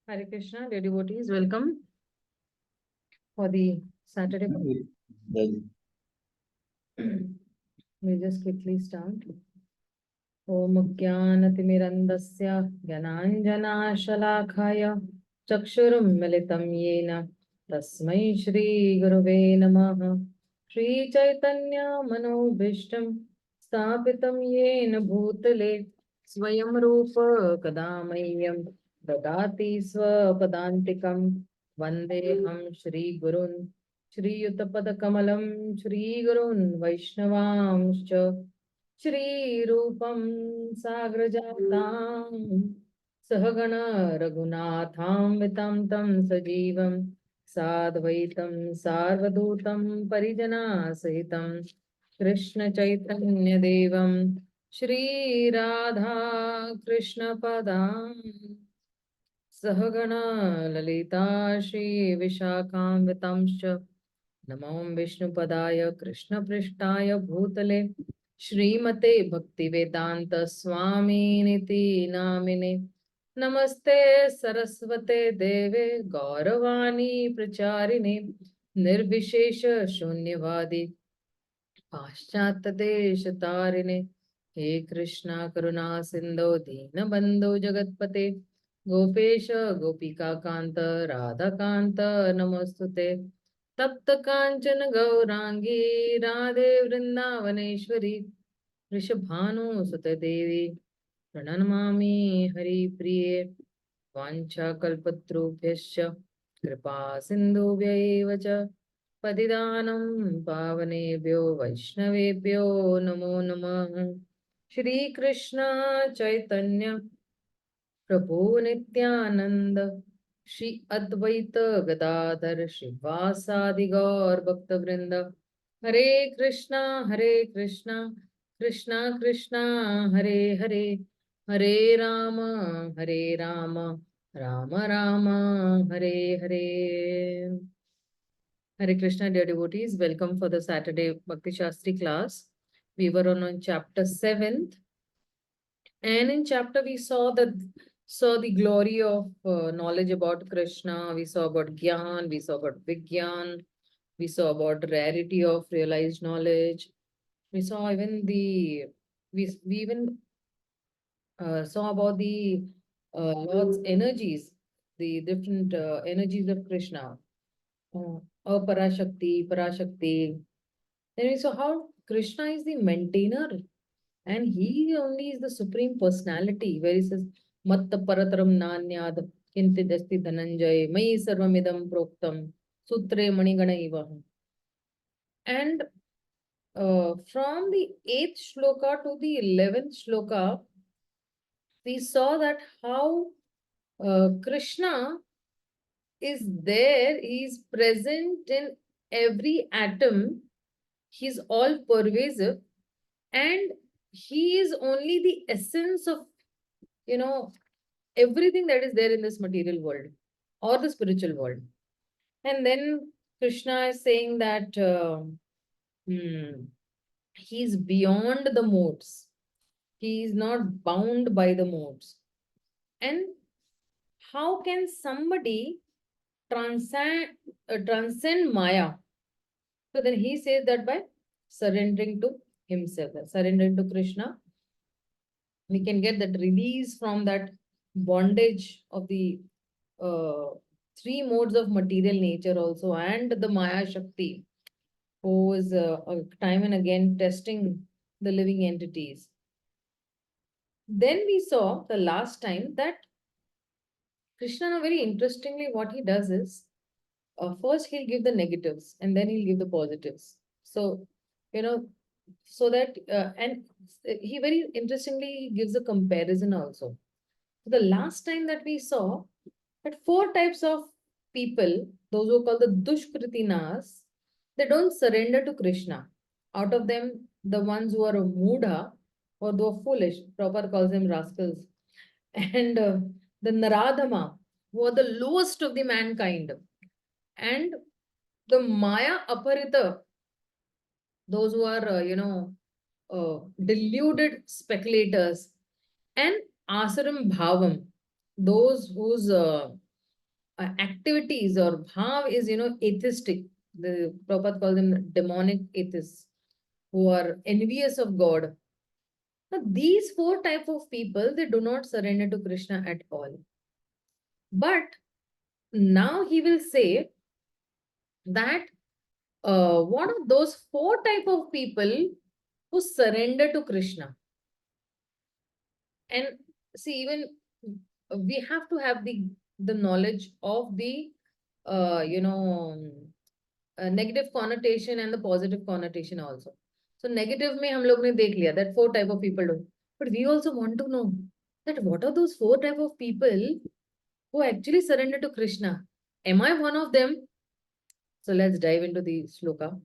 Hare Krishna, dear devotees, welcome for the Saturday. We just quickly start. Om Jnanatimirandasya Jnananjanashalakhaya Chakshurum Militam Yena Tasmai Shri Guruve Namaha. Shri Chaitanya Manobhishtam स्थापितं येन भूतले स्वयं रूप कदा मह्यं ददाति स्वपदान्तिकं वन्देऽहं श्रीगुरुन् श्रीयुतपदकमलं श्रीगुरुन् वैष्णवांश्च श्रीरूपं साग्रजातां सहगण रघुनाथान्वितं तं सजीवं साद्वैतं सार्वधूतं परिजनासहितं कृष्ण चैतन्य देवम श्री राधा कृष्ण पदां सहगणा ललिता श्री विशाखान्वितांश्च नमो विष्णुपदाय कृष्णपृष्ठाय भूतले श्रीमते भक्तिवेदांत स्वामिनिति नामिने नमस्ते सरस्वते देवे गौरवाणी प्रचारिणे निर्विशेष शून्यवादी पाश्चात्यदेशतारिणे हे कृष्णा करुणा सिंधो दीनबंधो जगत्पते गोपेश गोपिकाकांत राधाकांत नमोस्तुते तप्त कांचन गौरांगी राधे वृंदावनेश्वरी वृषभानुसुते देवी प्रणमामि हरिप्रिये वाञ्छाकल्पतरुभ्यश्च कृपा सिन्धुभ्यैव च पतितानं पावनेभ्यो वैष्णवेभ्यो नमो नमः श्रीकृष्ण चैतन्य प्रभु नित्यानंद श्री अद्वैत गदाधर श्रीवासादि गौर भक्त वृंद हरे Krishna Krishna Krishna Hare Hare Hare Ram Ram Ram Hare Hare. Hare Krishna, dear devotees, welcome for the Saturday Bhakti Shastri class. We were on chapter 7th, and in chapter we saw the glory of knowledge about Krishna. We saw about Gyan, we saw about Vigyan, we saw about rarity of realized knowledge. We saw even we even saw about the Lord's energies, the different energies of Krishna. Aparashakti, Parashakti. Then we saw how Krishna is the maintainer and he only is the supreme personality, where he says, Matta Parataram Nanyad Kinti Dasti Dhananjay Mai Sarvamidam Proktam Sutre Manigana Iva. And from the 8th shloka to the 11th shloka, we saw that how Krishna is there, he is present in every atom, he's all pervasive, and he is only the essence of, you know, everything that is there in this material world or the spiritual world. And then Krishna is saying that he's beyond the modes. He is not bound by the modes. And how can somebody transcend Maya? So then he says that by surrendering to himself, surrendering to Krishna, we can get that release from that bondage of the uh, three modes of material nature also, and the Maya Shakti, who is time and again testing the living entities. Then we saw the last time that Krishna, very interestingly, what he does is first he'll give the negatives and then he'll give the positives. So, you know, so that, and he very interestingly gives a comparison also. The last time that we saw that four types of people, those who are called the Dushkritinas, they don't surrender to Krishna. Out of them, the ones who are a Mudha or who are foolish, Prabhupada calls them rascals, and the Naradhama, who are the lowest of the mankind, and the Maya Aparita, those who are, deluded speculators, and Asaram Bhavam, those whose activities or bhav is, atheistic. The Prabhupada calls them demonic atheists who are envious of God. Now, these four type of people, they do not surrender to Krishna at all. But now he will say that what are those four type of people who surrender to Krishna. And see, even we have to have the knowledge of the negative connotation and the positive connotation also. So negative में हम लोग ने देख लिया that 4 type of people do. But we also want to know that what are those 4 type of people who actually surrender to Krishna. Am I one of them? So let's dive into the sloka.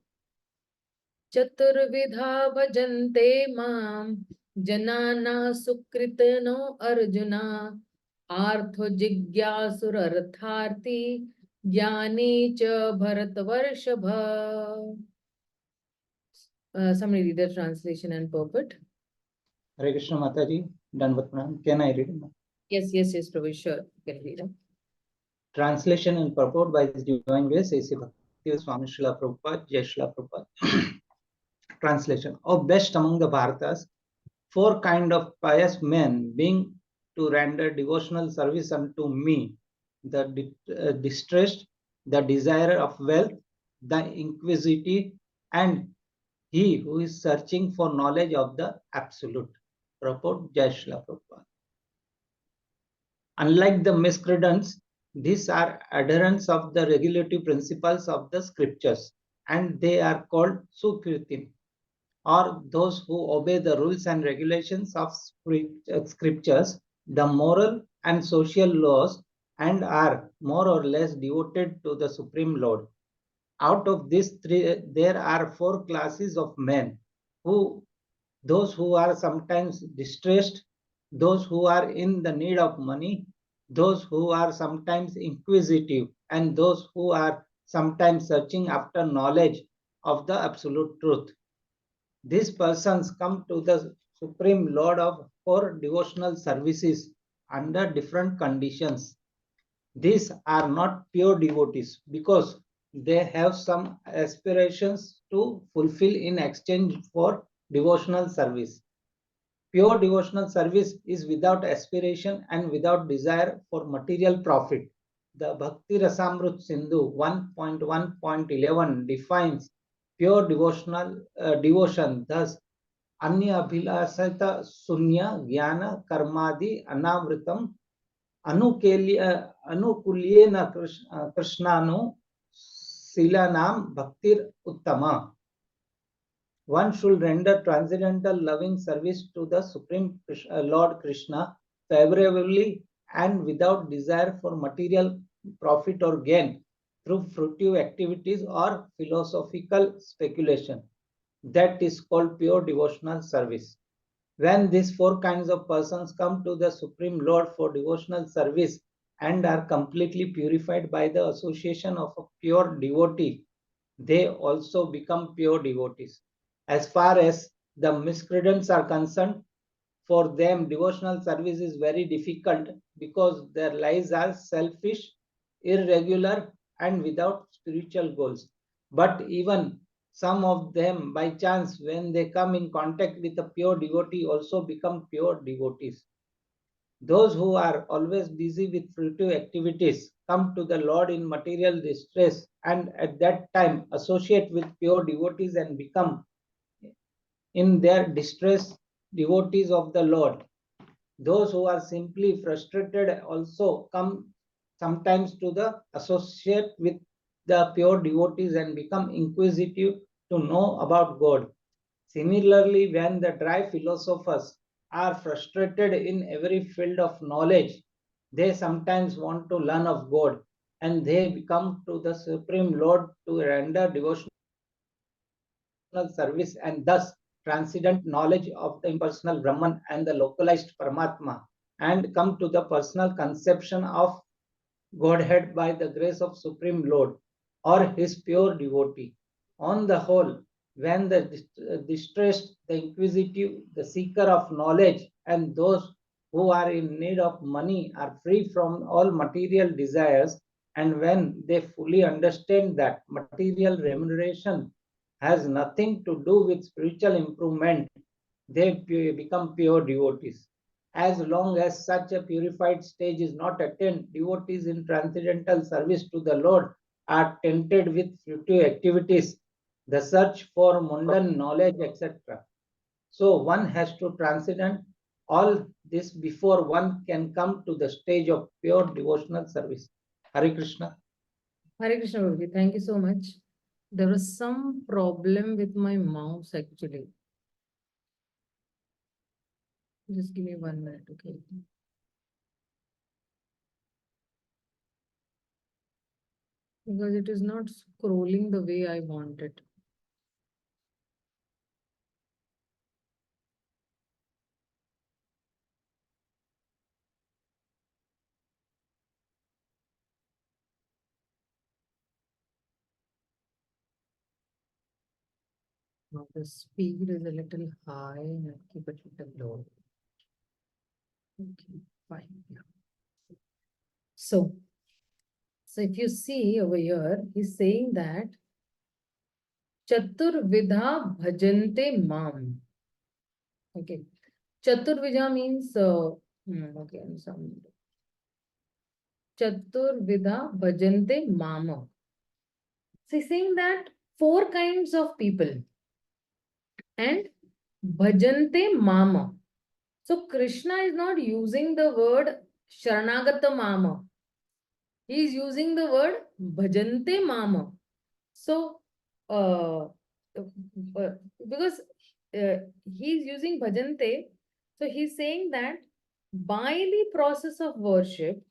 Chaturvidha bhajante mam janana sukritano arjuna artho jigyasur artharti jnani cha bharatvarshabha. Somebody read the translation and purport. Hare Krishna Mataji, done with pranam. Can I read it? Yes, Prabhu, sure. You can read it. Translation and purport by His Divine Grace, A.C. Bhakti Swami Srila Prabhupada, Jai Srila Prabhupada. Translation. O best among the Bharatas, 4 kind of pious men being to render devotional service unto me, the distressed, the desire of wealth, the inquisitive, and he who is searching for knowledge of the absolute. Purport, Jai Srila Prabhupada. Unlike the miscreants, these are adherents of the regulative principles of the scriptures, and they are called Sukritim, or those who obey the rules and regulations of scriptures, the moral and social laws, and are more or less devoted to the Supreme Lord. Out of these 3, there are 4 classes of men, those who are sometimes distressed, those who are in the need of money, those who are sometimes inquisitive, and those who are sometimes searching after knowledge of the absolute truth. These persons come to the Supreme Lord for devotional services under different conditions. These are not pure devotees because they have some aspirations to fulfill in exchange for devotional service. Pure devotional service is without aspiration and without desire for material profit. The Bhakti Rasamrut Sindhu 1.1.11 defines pure devotion thus: Anya Abhilasata Sunya Jnana Karmadi Anavritam Anukulyena Krishnanu Silanam Bhaktir Uttama. One should render transcendental loving service to the Supreme Lord Krishna favorably and without desire for material profit or gain through fruitive activities or philosophical speculation. That is called pure devotional service. When these 4 kinds of persons come to the Supreme Lord for devotional service and are completely purified by the association of a pure devotee, they also become pure devotees. As far as the miscreants are concerned, for them devotional service is very difficult because their lives are selfish, irregular, and without spiritual goals. But even some of them, by chance, when they come in contact with a pure devotee, also become pure devotees. Those who are always busy with fruitive activities come to the Lord in material distress and at that time associate with pure devotees and become in their distress devotees of the Lord. Those who are simply frustrated also come sometimes to the associate with the pure devotees and become inquisitive to know about God. Similarly, when the dry philosophers are frustrated in every field of knowledge, they sometimes want to learn of God and they come to the Supreme Lord to render devotional service and thus transcendent knowledge of the impersonal Brahman and the localized Paramatma and come to the personal conception of Godhead by the grace of Supreme Lord or his pure devotee. On the whole, when the distressed, the inquisitive, the seeker of knowledge, and those who are in need of money are free from all material desires, and when they fully understand that material remuneration has nothing to do with spiritual improvement, they become pure devotees. As long as such a purified stage is not attained, devotees in transcendental service to the Lord are tempted with fruitive activities, the search for mundane knowledge, etc. So one has to transcend all this before one can come to the stage of pure devotional service. Hare Krishna. Hare Krishna, Prabhuji. Thank you so much. There was some problem with my mouse actually. Just give me 1 minute, okay? Because it is not scrolling the way I want it. Now the speed is a little high and I'll keep it a little low. Okay, fine. Yeah. So if you see over here, he's saying that Chaturvidha bhajante mam. Okay. Chaturvidha means okay, some Chaturvidha bhajante mama. So he's saying that 4 kinds of people and bhajante mama. So Krishna is not using the word Sharanagata mama. He is using the word bhajante mama. So because he is using bhajante, so he's saying that by the process of worship,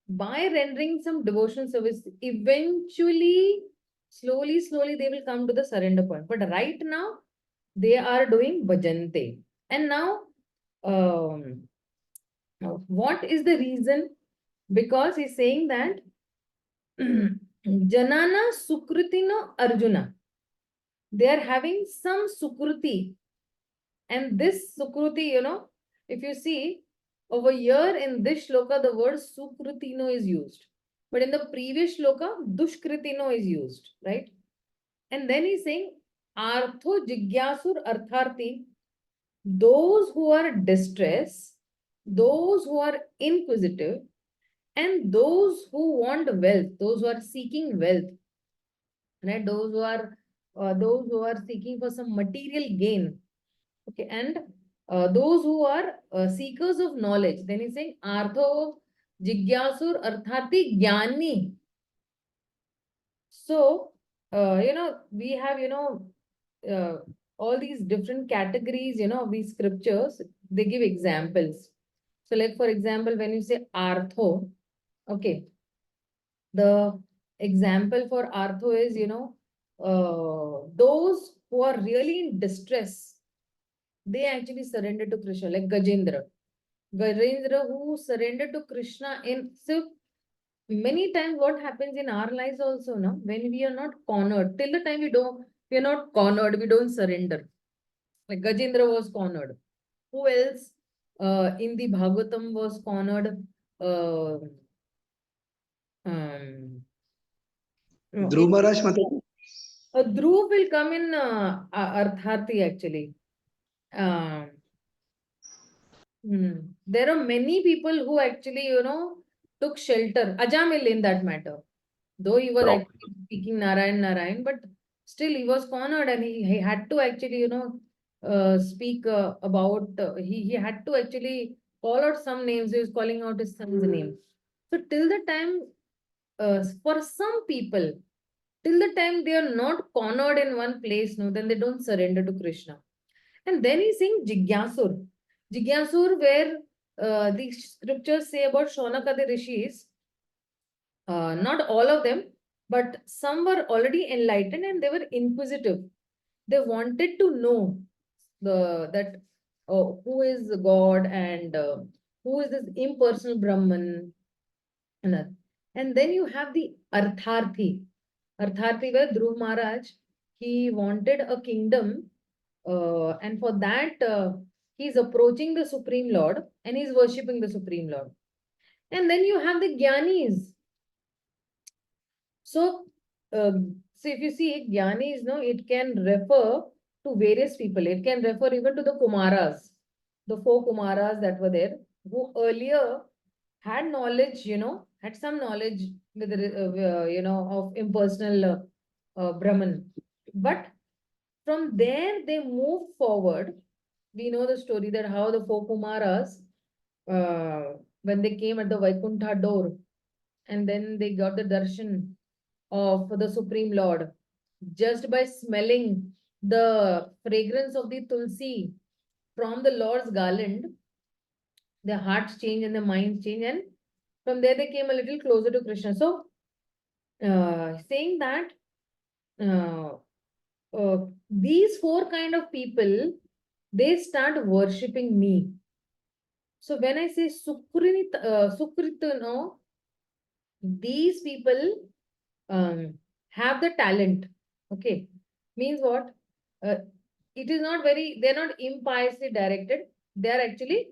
by rendering some devotional service, eventually, slowly, they will come to the surrender point. But right now, they are doing bhajante. And now, what is the reason? Because he's saying that Janana Sukritino Arjuna. They are having some Sukruti. And this Sukruti, if you see, over here in this shloka, the word Sukritino is used. But in the previous shloka, Dushkritino is used, right? And then he's saying, Artho Jigyasur Artharti, those who are distressed, those who are inquisitive, and those who want wealth, those who are seeking wealth, right? Those who are seeking for some material gain, okay, and those who are seekers of knowledge. Then he's saying, Artho Jigyasur Arthati Jnani. So, we have, all these different categories, these scriptures, they give examples. So, like, for example, when you say Artho, okay, the example for Artho is, those who are really in distress, they actually surrender to Krishna, like Gajendra. Gajendra who surrendered to Krishna in, so many times what happens in our lives also, no? When we are not cornered, till the time we are not cornered, we don't surrender. Like Gajendra was cornered. Who else in the Bhagavatam was cornered? Dhruv Maharaj, Dhruv will come in Artharthi actually. There are many people who actually, took shelter. Ajamil in that matter. Though he was actually speaking Narayan, but still he was cornered and he had to actually, speak about, he had to actually call out some names. He was calling out his son's name. So till the time, for some people, till the time they are not cornered in one place, no, then they don't surrender to Krishna. And then he's saying Jigyasur. Jigyasur, where the scriptures say about Shaunaka the rishis, not all of them, but some were already enlightened and they were inquisitive. They wanted to know that who is God and who is this impersonal Brahman. And then you have the Artharthi. Artharthi, where Dhruv Maharaj, he wanted a kingdom, and for that, he's approaching the Supreme Lord and he's worshipping the Supreme Lord. And then you have the Gyanis. So, if you see Gyanis, it can refer to various people. It can refer even to the Kumaras, the 4 Kumaras that were there, who earlier had knowledge, had some knowledge with, of impersonal Brahman. But from there, they moved forward We know the story that how the four Kumaras, when they came at the Vaikuntha door, and then they got the darshan of the Supreme Lord, just by smelling the fragrance of the tulsi from the Lord's garland, their hearts change and their minds change, and from there they came a little closer to Krishna. So, saying that uh, these four kind of people, they start worshipping me. So when I say Sukrit, no, these people have the talent. Okay, means what? Uh, it is not very. They're not impiously directed. They are actually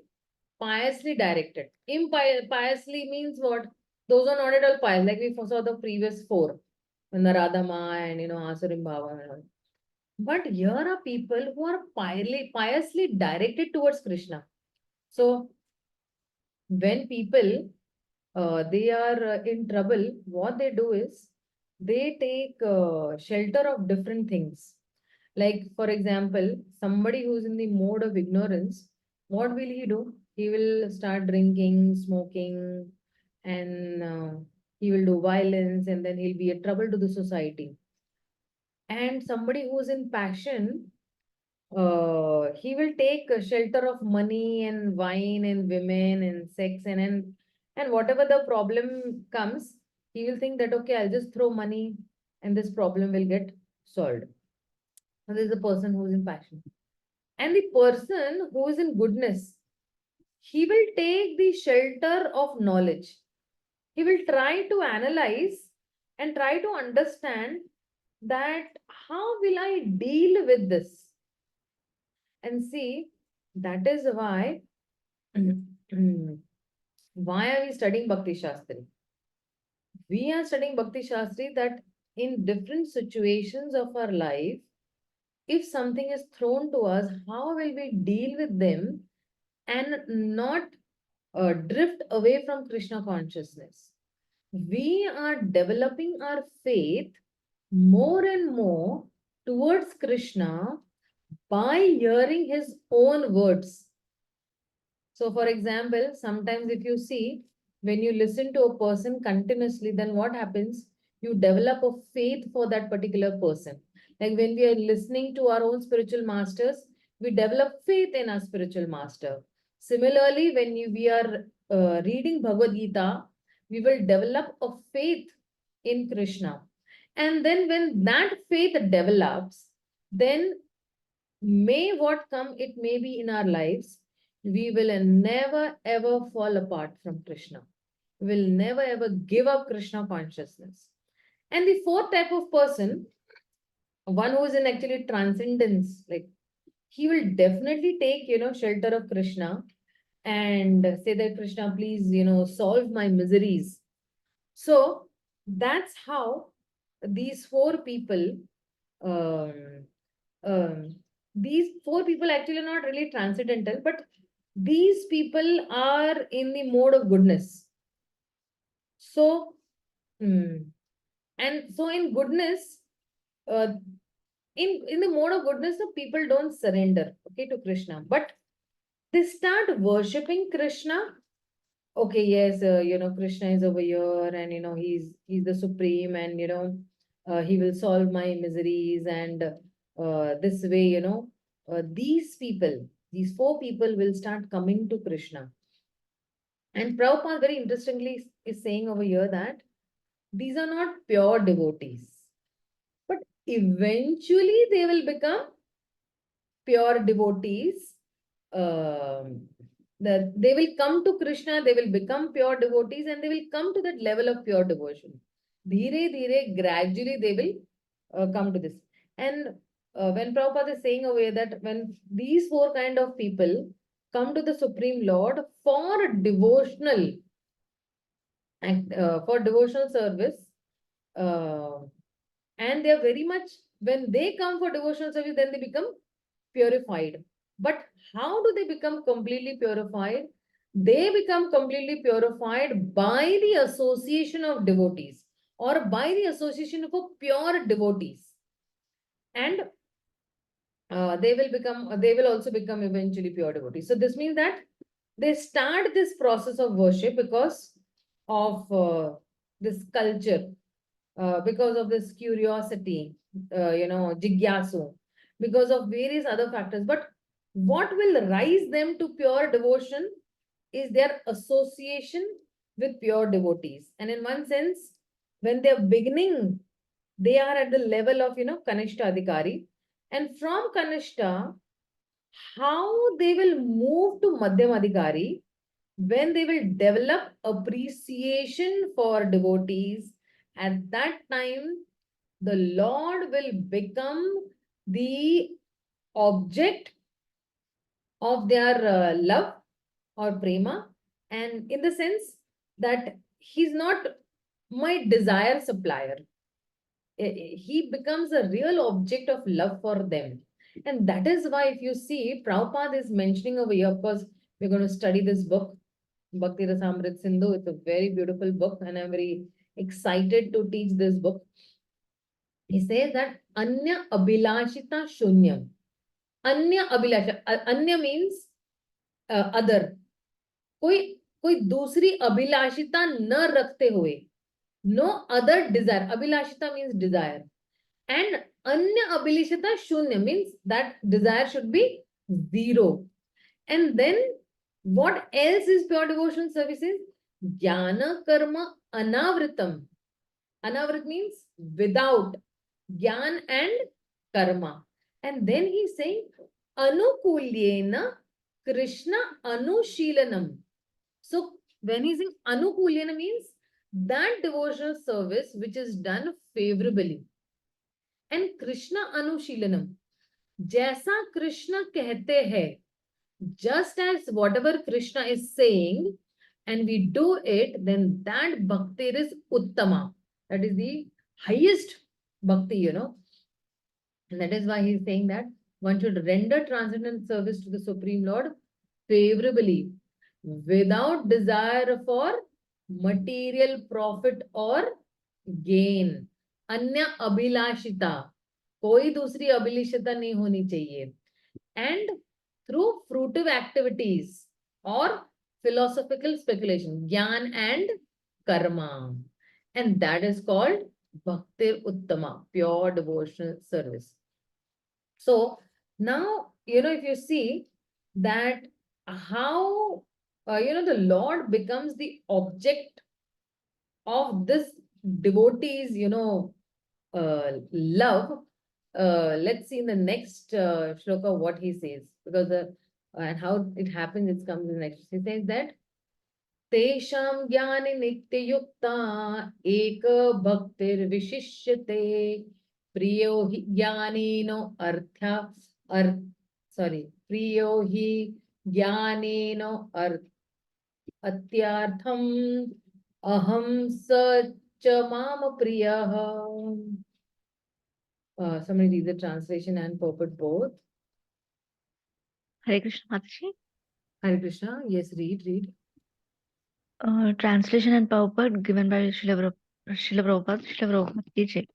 piously directed. Piously means what? Those are not at all pious. Like we saw the previous four, Naradama and Asurimbhava and all. But here are people who are piously directed towards Krishna. So when people they are in trouble, what they do is they take shelter of different things. Like, for example, somebody who's in the mode of ignorance, what will he do? He will start drinking, smoking, and he will do violence, and then he'll be a trouble to the society. And somebody who's in passion, he will take a shelter of money and wine and women and sex and whatever the problem comes, he will think that okay, I'll just throw money and this problem will get solved. So this is a person who is in passion. And the person who is in goodness, he will take the shelter of knowledge. He will try to analyze and try to understand that how will I deal with this? And see, that is why why are we studying Bhakti Shastri? We are studying Bhakti Shastri that in different situations of our life, if something is thrown to us, how will we deal with them and not drift away from Krishna consciousness? We are developing our faith more and more towards Krishna by hearing his own words. So, for example, sometimes if you see, when you listen to a person continuously, then what happens? You develop a faith for that particular person. Like when we are listening to our own spiritual masters, we develop faith in our spiritual master. Similarly, when we are reading Bhagavad Gita, we will develop a faith in Krishna. And then when that faith develops, then may what come, it may be in our lives, we will never ever fall apart from Krishna. We will never ever give up Krishna consciousness. And the fourth type of person, one who is in actually transcendence, like he will definitely take, shelter of Krishna and say that Krishna, please, solve my miseries. So that's how these four people um, these four people actually are not really transcendental, but these people are in the mode of goodness. So, and so in goodness, uh, in the mode of goodness, the people don't surrender, okay, to Krishna, but they start worshipping Krishna. Okay, yes, Krishna is over here, and he's the supreme, and he will solve my miseries, and this way, these four people will start coming to Krishna. And Prabhupada very interestingly is saying over here that these are not pure devotees, but eventually they will become pure devotees. That they will come to Krishna, they will become pure devotees, and they will come to that level of pure devotion. Dheere, dheere, gradually they will come to this. And when Prabhupada is saying over here that when these four kind of people come to the Supreme Lord for devotional and for devotional service, uh, and they are very much, when they come for devotional service, then they become purified. But how do they become completely purified? They become completely purified by the association of devotees or by the association of a pure devotees. And they will also become eventually pure devotees. So this means that they start this process of worship because of this culture, because of this curiosity, jigyasu, because of various other factors. But what will rise them to pure devotion is their association with pure devotees. And in one sense, when they're beginning, they are at the level of, Kanishta Adhikari. And from Kanishta, how they will move to Madhyam Adhikari, when they will develop appreciation for devotees, at that time, the Lord will become the object of their love or prema. And in the sense that he's not my desire supplier, he becomes a real object of love for them. And that is why, if you see, Prabhupada is mentioning over here, of course, we're going to study this book, Bhakti Rasamrit Sindhu. It's a very beautiful book, and I'm very excited to teach this book. He says that Anya Abhilashita Shunyam. Anya Abhilasha. Anya means other. कोई कोई दूसरी अभिलाषिता न रखते हुए, no other desire. Abhilashita means desire. And anya abhilashita shunya means that desire should be zero. And then what else is pure devotional services? Jnana karma anavritam. Anavrit means without jnana and karma. And then he's saying anukulyena Krishna anushilanam. So when he's saying anukulyena means that devotional service which is done favorably. And Krishna anushilanam, जैसा कृष्ण कहते हैं, just as whatever Krishna is saying, and we do it, then that bhakti is uttama. That is the highest bhakti, And that is why he is saying that one should render transcendent service to the Supreme Lord favorably, without desire for material profit or gain. Anya abhilashita, कोई दूसरी अभिलाषिता नहीं होनी चाहिए. And through fruitive activities or philosophical speculation, jnana and karma. And that is called Bhakti Uttama, pure devotional service. So now, if you see that how, the Lord becomes the object of this devotee's, love. Let's see in the next shloka what he says, because and how it happens, it comes in the next. He says that Tesham Jnani Nityayukta Eka Bhaktir Vishishyate Priyo hi Jnanino Artha Priyo hi Jnanino Atyartham Aham Sacha Mama Priyaha. Somebody read the translation and purport both. Hare Krishna Mataji. Hare Krishna. Yes, read. Translation and purport given by Srila Prabhupada ki jai.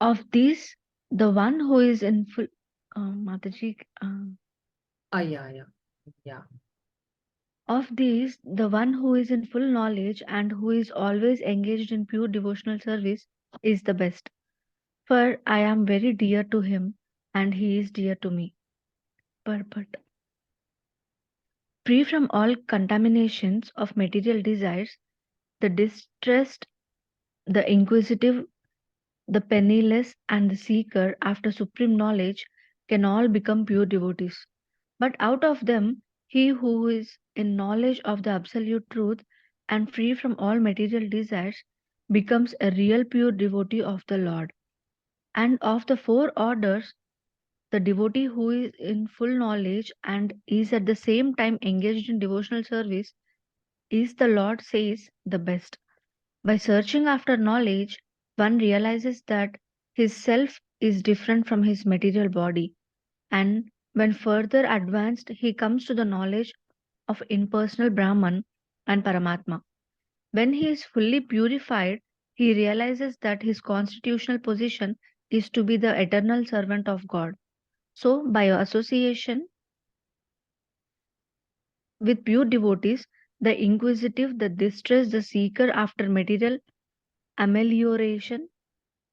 Of these, the one who is in full Mataji. Yeah. Of these, the one who is in full knowledge and who is always engaged in pure devotional service is the best. For I am very dear to him, and he is dear to me. Purport. Free from all contaminations of material desires, the distressed, the inquisitive, the penniless, and the seeker after supreme knowledge can all become pure devotees. But out of them, he who is in knowledge of the absolute truth and free from all material desires becomes a real pure devotee of the Lord. And of the four orders, the devotee who is in full knowledge and is at the same time engaged in devotional service is, the Lord says, the best. By searching after knowledge, one realizes that his self is different from his material body, and when further advanced, he comes to the knowledge of impersonal Brahman and Paramatma. When he is fully purified, he realizes that his constitutional position is to be the eternal servant of God. So, by association with pure devotees, the inquisitive, the distressed, the seeker after material amelioration,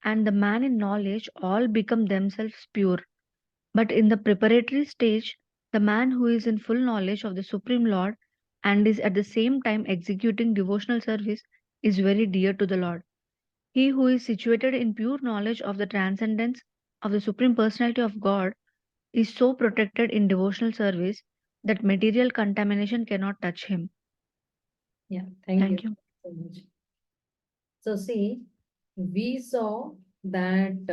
and the man in knowledge all become themselves pure. But in the preparatory stage, the man who is in full knowledge of the Supreme Lord and is at the same time executing devotional service is very dear to the Lord. He who is situated in pure knowledge of the transcendence of the Supreme Personality of God is so protected in devotional service that material contamination cannot touch him. Yeah, thank Thank you you. so much. So see, we saw that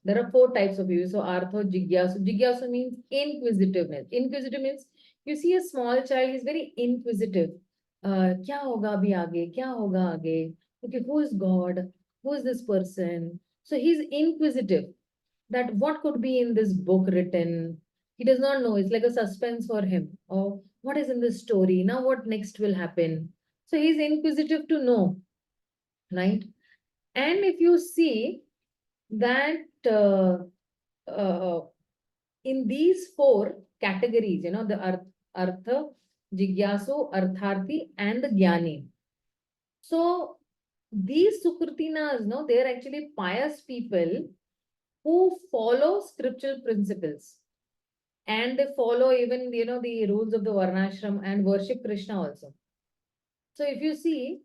there are four types of views. So Artho, Jigyasu. Jigyasu means inquisitiveness. Inquisitive means you see a small child is very inquisitive. क्या होगा अभी आगे? क्या होगा आगे? Okay, who is God? Who is this person? So he's inquisitive. That what could be in this book written? He does not know. It's like a suspense for him. Oh, what is in this story? Now what next will happen? So he's inquisitive to know, right? And if you see that uh, in these four categories, the Artha, Jigyasu, Artharthi, and the Jnani. So these Sukritinas, no, they're actually pious people who follow scriptural principles. And they follow even, the rules of the Varnashram and worship Krishna also. So if you see,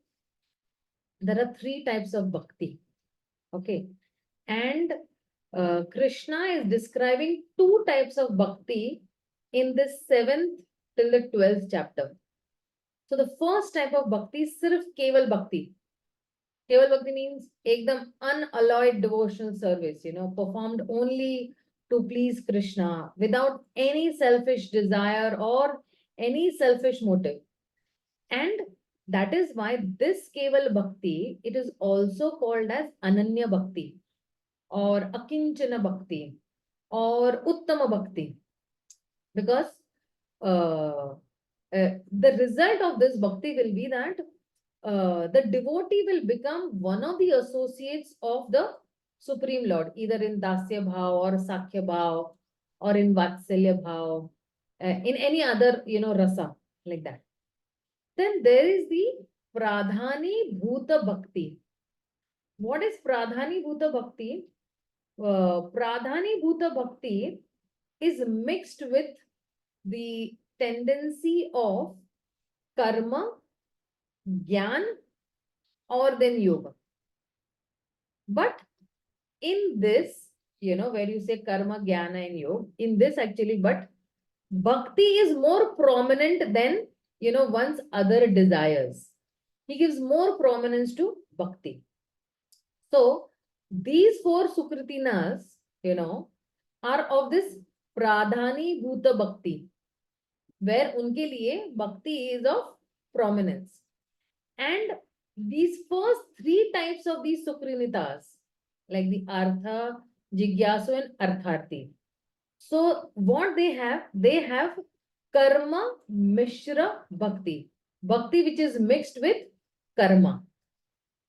there are three types of bhakti. Okay. And Krishna is describing two types of bhakti in the 7th till the 12th chapter. So the first type of bhakti is sirf keval bhakti. Keval bhakti means ekdam unalloyed devotional service, performed only to please Krishna without any selfish desire or any selfish motive. And that is why this Keval Bhakti, it is also called as Ananya Bhakti or Akinchana Bhakti or Uttama Bhakti. Because the result of this Bhakti will be that the devotee will become one of the associates of the Supreme Lord, either in Dasya Bhav or Sakhya Bhav or in Vatsalya Bhav, in any other, rasa, like that. Then there is the Pradhani Bhuta Bhakti. What is Pradhani Bhuta Bhakti? Pradhani Bhuta Bhakti is mixed with the tendency of karma, jnana, or then yoga. But in this, where you say karma, jnana, and yoga, in this actually, but bhakti is more prominent than, one's other desires. He gives more prominence to bhakti. So these four Sukritinas, are of this Pradhani Bhuta Bhakti, where unke liye bhakti is of prominence. And these first three types of these Sukrinitas, like the Artha, Jigyasu, and Artharthi. So what they have Karma Mishra Bhakti. Bhakti which is mixed with karma.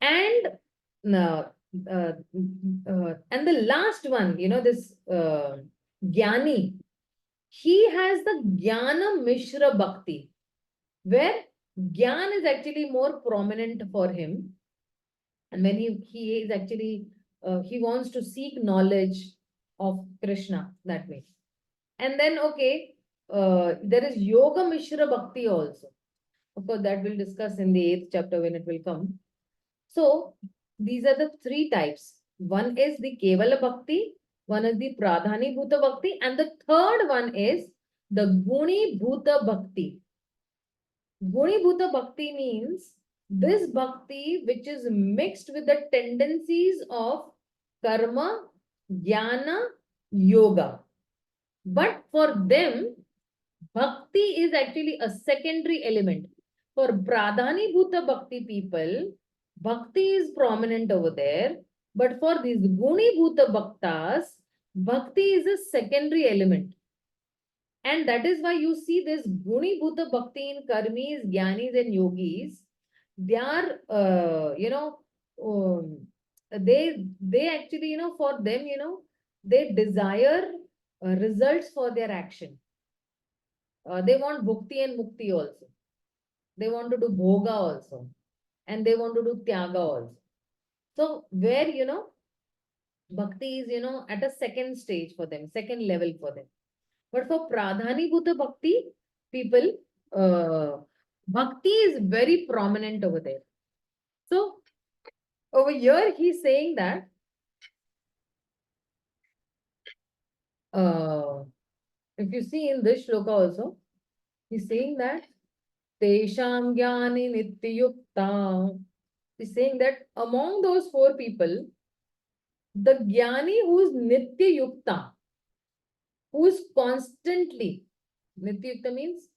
And and the last one, this Jnani, he has the Jnana Mishra Bhakti, where Jnana is actually more prominent for him. And when he is actually, he wants to seek knowledge of Krishna that way. And then, okay, there is Yoga Mishra Bhakti also. Of course, that we'll discuss in the 8th chapter when it will come. So, these are the three types. One is the Kevala Bhakti, one is the Pradhani Bhuta Bhakti, and the third one is the Guni Bhuta Bhakti. Guni Bhuta Bhakti means this bhakti which is mixed with the tendencies of karma, jnana, yoga. But for them, bhakti is actually a secondary element. For Pradhani Bhuta Bhakti people, bhakti is prominent over there. But for these Guni Bhuta Bhaktas, bhakti is a secondary element. And that is why you see this Guni Bhuta Bhakti in Karmis, Jnanis, and Yogis. They are, they actually, for them, they desire results for their action. They want bhukti and mukti also. They want to do bhoga also. And they want to do tyaga also. So where, bhakti is, at a second stage for them, second level for them. But for pradhanibhuta bhakti, people, bhakti is very prominent over there. So over here, he's saying that if you see in this shloka also, he's saying that Tesham Jnani Nityayukta. He's saying that among those four people, the Jnani who is Nityayukta, who is constantly, Nityayukta means,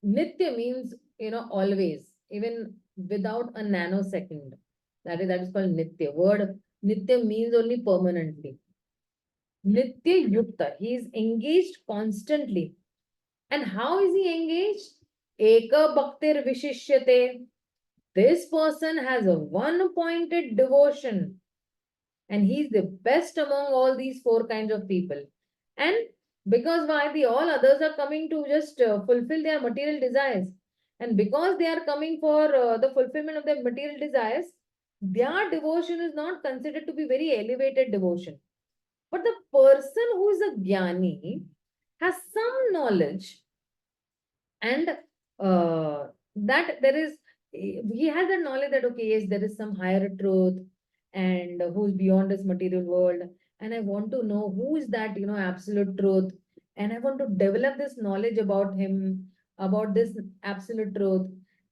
Nitya means, always, even without a nanosecond. That is called Nitya. Word Nitya means only permanently. Nitya Yukta. He is engaged constantly. And how is he engaged? Eka Bhaktir Vishishyate. This person has a one-pointed devotion. And he's the best among all these four kinds of people. And because why the all others are coming to just fulfill their material desires. And because they are coming for the fulfillment of their material desires, their devotion is not considered to be very elevated devotion. But the person who is a jnani has some knowledge, and that there is, he has a knowledge that, okay, yes, there is some higher truth and who's beyond this material world. And I want to know who is that, absolute truth. And I want to develop this knowledge about him, about this absolute truth.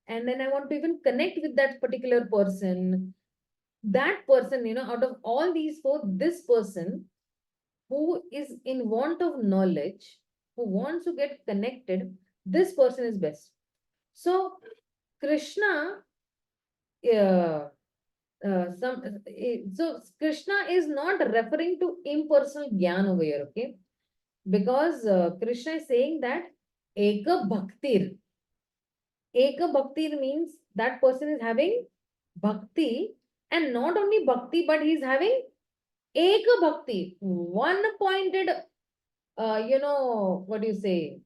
And then I want to even connect with that particular person. That person, out of all these four, this person who is in want of knowledge, who wants to get connected, this person is best. So Krishna, so Krishna is not referring to impersonal gyan over here, okay? Because Krishna is saying that Eka Bhaktir. Eka Bhaktir means that person is having bhakti, and not only bhakti, but he's having Eka Bhakti, one-pointed, what do you say?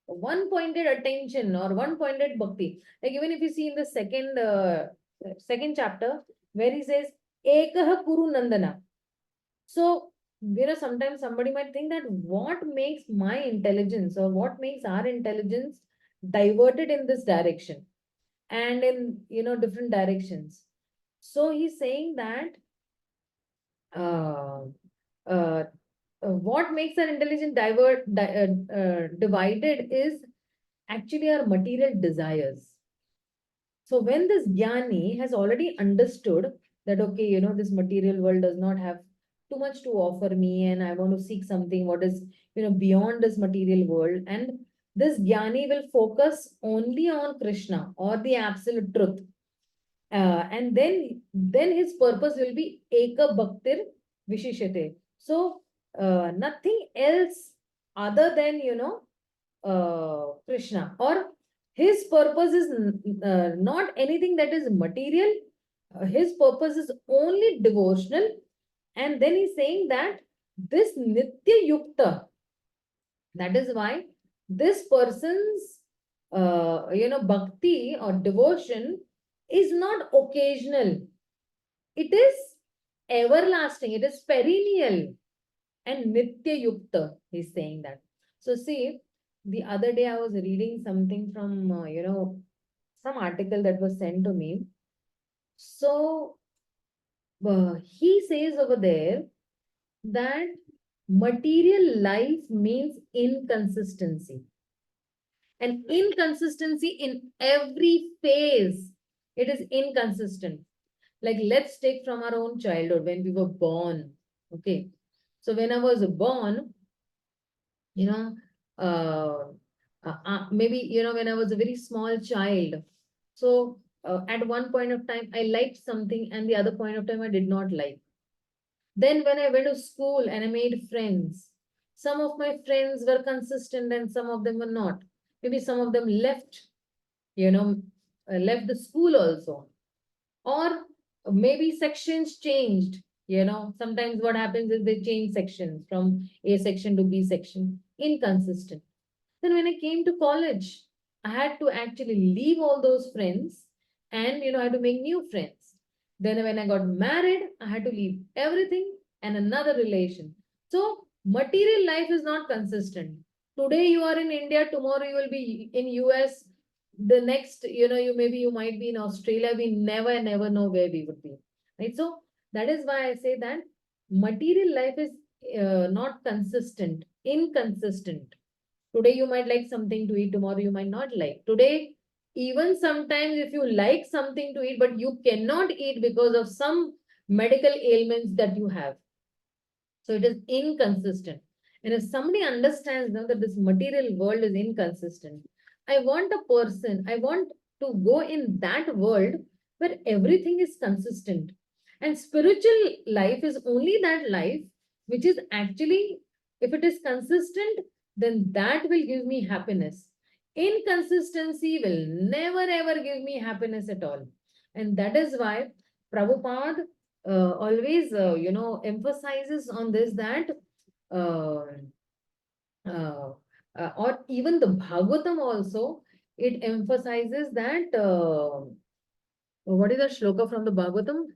One-pointed attention or one-pointed bhakti. Like even if you see in the second chapter, where he says, Ekaha Kuru Nandana. So, sometimes somebody might think that what makes my intelligence or what makes our intelligence diverted in this direction and in, different directions. So he's saying that uh, uh, what makes our intelligence divided is actually our material desires. So when this jnani has already understood that, okay, this material world does not have too much to offer me, and I want to seek something what is, beyond this material world, and this jnani will focus only on Krishna or the absolute truth. And then his purpose will be Eka Bhaktir Vishishate. So nothing else other than, Krishna, or his purpose is not anything that is material. His purpose is only devotional. And then he's saying that this Nitya Yukta, that is why this person's, bhakti or devotion is not occasional. It is everlasting. It is perennial and Nitya Yukta. He's saying that. So see, the other day I was reading something from, some article that was sent to me. So he says over there that material life means inconsistency. And inconsistency in every phase, it is inconsistent. Like let's take from our own childhood when we were born. Okay. So when I was born, maybe, when I was a very small child. So at one point of time, I liked something, and the other point of time, I did not like. Then when I went to school and I made friends, some of my friends were consistent and some of them were not. Maybe some of them left, left the school also. Or maybe sections changed, Sometimes what happens is they change sections from A section to B section. Inconsistent. Then when I came to college, I had to actually leave all those friends and, I had to make new friends. Then when I got married, I had to leave everything and another relation. So material life is not consistent. Today you are in India, tomorrow you will be in US. The next, you might be in Australia. We never know where we would be. Right. So that is why I say that material life is not consistent, inconsistent. Today you might like something to eat, tomorrow you might not like. Today, even sometimes if you like something to eat, but you cannot eat because of some medical ailments that you have. So it is inconsistent. And if somebody understands now that this material world is inconsistent, I want to go in that world where everything is consistent. And spiritual life is only that life which is actually, if it is consistent, then that will give me happiness. Inconsistency will never ever give me happiness at all. And that is why Prabhupada always, emphasizes on this that, uh, or even the Bhagavatam also, it emphasizes that, what is the shloka from the Bhagavatam?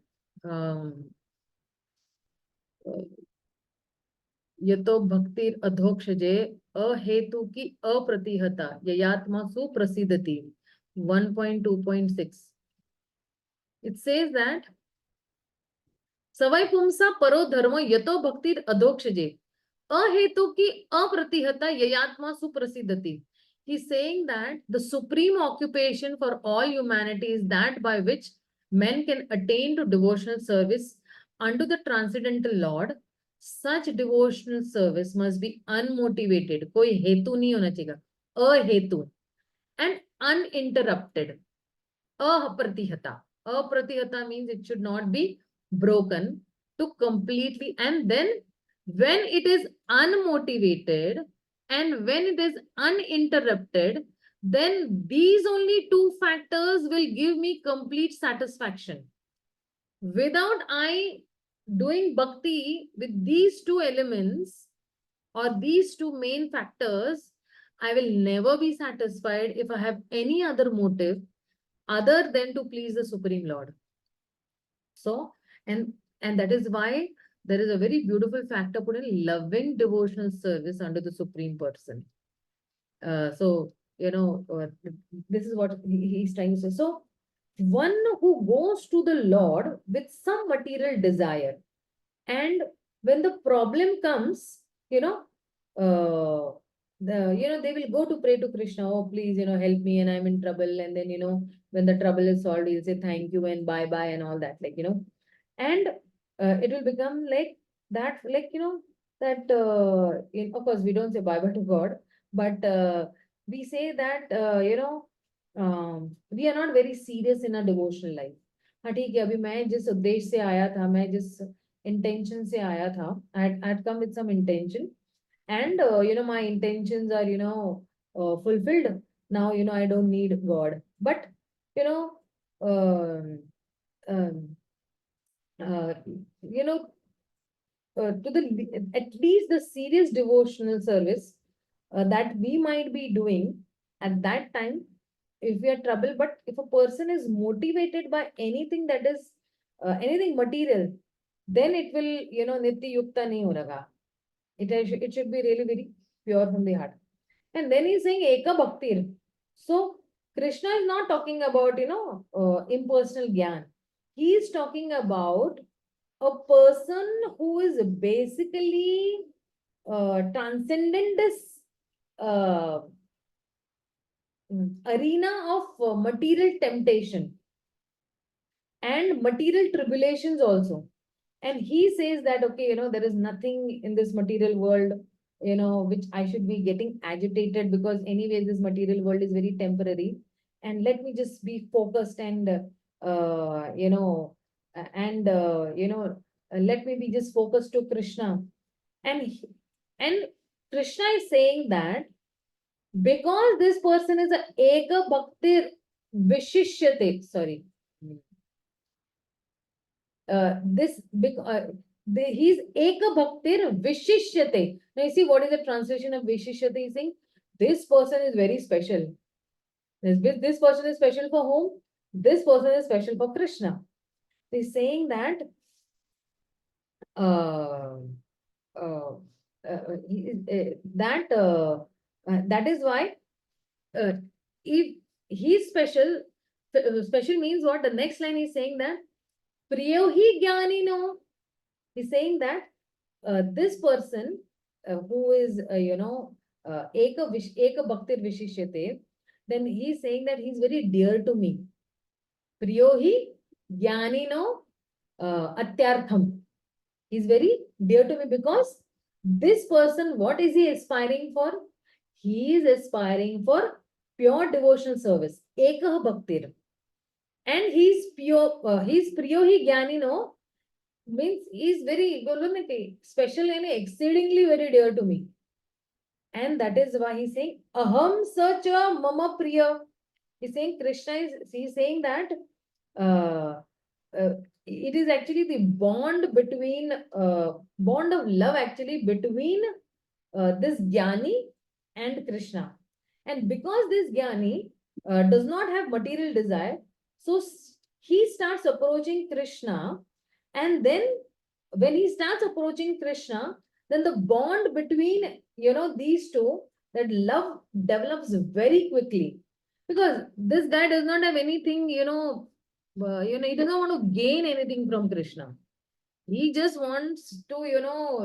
Yato bhaktir adhokshje ahetu ki apratihata yayatma suprasidati 1.2.6. It says that Savai pumsa paro dharma yato bhaktir adhokshje ahetu ki apratihata yayatma suprasidati. He's saying that the supreme occupation for all humanity is that by which men can attain to devotional service unto the transcendental Lord. Such devotional service must be unmotivated. कोई हेतु नहीं होना चाहिए. अहेतु and uninterrupted. Apratihata. Apratihata means it should not be broken to completely. And then when it is unmotivated and when it is uninterrupted, then these only two factors will give me complete satisfaction. Without I doing bhakti with these two elements or these two main factors, I will never be satisfied if I have any other motive other than to please the Supreme Lord. So, and that is why there is a very beautiful factor put in loving devotional service under the Supreme Person. So, this is what he's trying to say. So, one who goes to the Lord with some material desire, and when the problem comes, they will go to pray to Krishna. Oh, please, help me, and I'm in trouble. And then, when the trouble is solved, he'll say thank you and bye bye and all that, and it will become like that, that. Of course, we don't say bye bye to God, but we say that we are not very serious in our devotional life. हाँ ठीक है, अभी मैं जिस उद्देश्य से आया था, मैं जिस intention से आया था, I'd come with some intention, and my intentions are fulfilled. Now I don't need God, but you know um, uh, you know to the at least the serious devotional service that we might be doing at that time, if we are troubled. But if a person is motivated by anything that is anything material, then it will nitya yukta nahi hoga. It should be really very pure from the heart. And then he's saying eka bhaktir. So Krishna is not talking about impersonal gyan. He is talking about a person who is basically transcendent this uh, arena of material temptation and material tribulations also. And he says that, okay, there is nothing in this material world, which I should be getting agitated, because anyway, this material world is very temporary. And let me just be focused and, let me be just focused to Krishna. And, and Krishna is saying that because this person is a Eka Bhaktir Vishishyate, sorry. this big he's Eka Bhaktir Vishishyate. Now you see what is the translation of Vishishyate? He's saying this person is very special. This person is special for whom? This person is special for Krishna. He's saying that uh, uh, that is why if he's special, special means what? The next line is saying that Priyo hi gyani no. He's saying that this person who is Eka Bhaktir Vishishyate, then he's saying that he's very dear to me. Priyo hi gyani no atyartham. He's very dear to me because this person, what is he aspiring for? He is aspiring for pure devotional service. Ekah Bhaktir. And he's pure, he's Priyo hi gyani no, means he's very special and exceedingly very dear to me. And that is why he's saying, Aham sacha mama priya. He's saying he's saying that it is actually the bond between, bond of love actually between this Jnani and Krishna. And because this Jnani does not have material desire, so he starts approaching Krishna, and then when he starts approaching Krishna, then the bond between these two, that love develops very quickly, because this guy does not have anything, he doesn't want to gain anything from Krishna. He just wants to,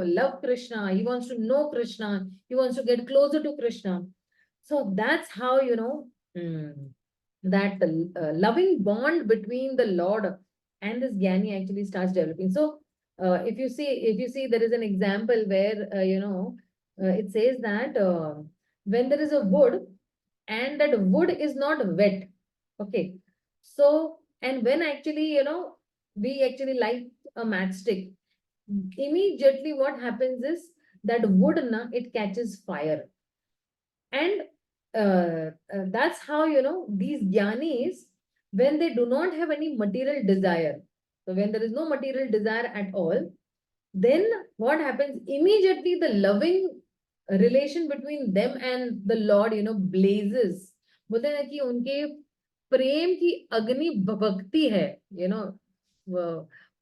love Krishna. He wants to know Krishna. He wants to get closer to Krishna. So that's how, that loving bond between the Lord and this Jnani actually starts developing. So if you see, there is an example where, it says that when there is a wood and that wood is not wet. Okay. So, and when actually, we actually light a matchstick, immediately what happens is that wood, it catches fire. And that's how, these jnanis, when they do not have any material desire, so when there is no material desire at all, then what happens? Immediately the loving relation between them and the Lord, blazes. बोलते हैं कि उनके प्रेम की अग्नि भभकती है,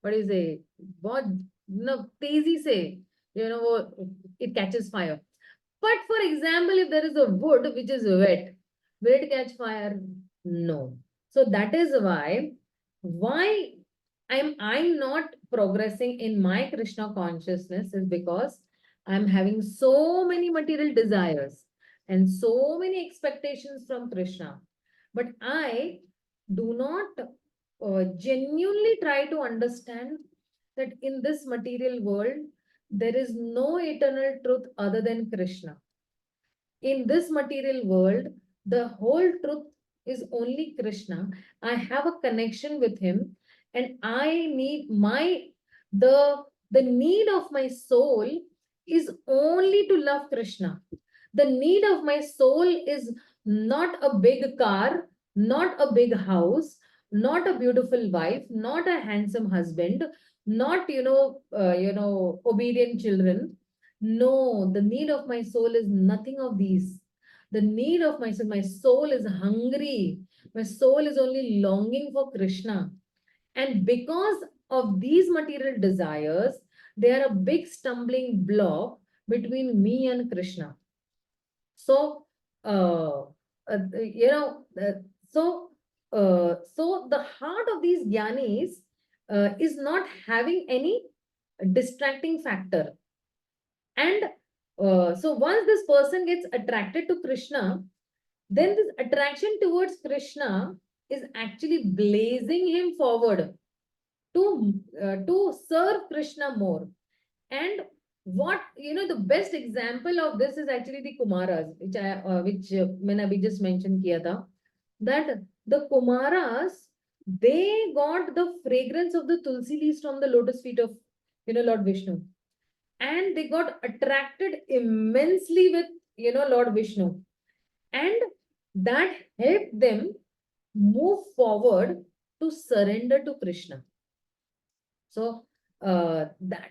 what is it? बहुत तेजी से, it catches fire. But for example, if there is a wood which is wet, will it catch fire? No. So that is why I'm not progressing in my Krishna consciousness, is because I'm having so many material desires and so many expectations from Krishna. But I do not genuinely try to understand that in this material world, there is no eternal truth other than Krishna. In this material world, the whole truth is only Krishna. I have a connection with him, and I need the need of my soul is only to love Krishna. The need of my soul is not a big car, not a big house, not a beautiful wife, not a handsome husband, not obedient children. No, the need of my soul is nothing of these. The need of my soul is hungry. My soul is only longing for Krishna. And because of these material desires, they are a big stumbling block between me and Krishna. So, so the heart of these jnanis is not having any distracting factor. And so once this person gets attracted to Krishna, then this attraction towards Krishna is actually blazing him forward to serve Krishna more. And what, the best example of this is actually the Kumaras, which we just mentioned kiya tha, that the Kumaras, they got the fragrance of the Tulsi leaves from the lotus feet of, Lord Vishnu. And they got attracted immensely with, Lord Vishnu. And that helped them move forward to surrender to Krishna. So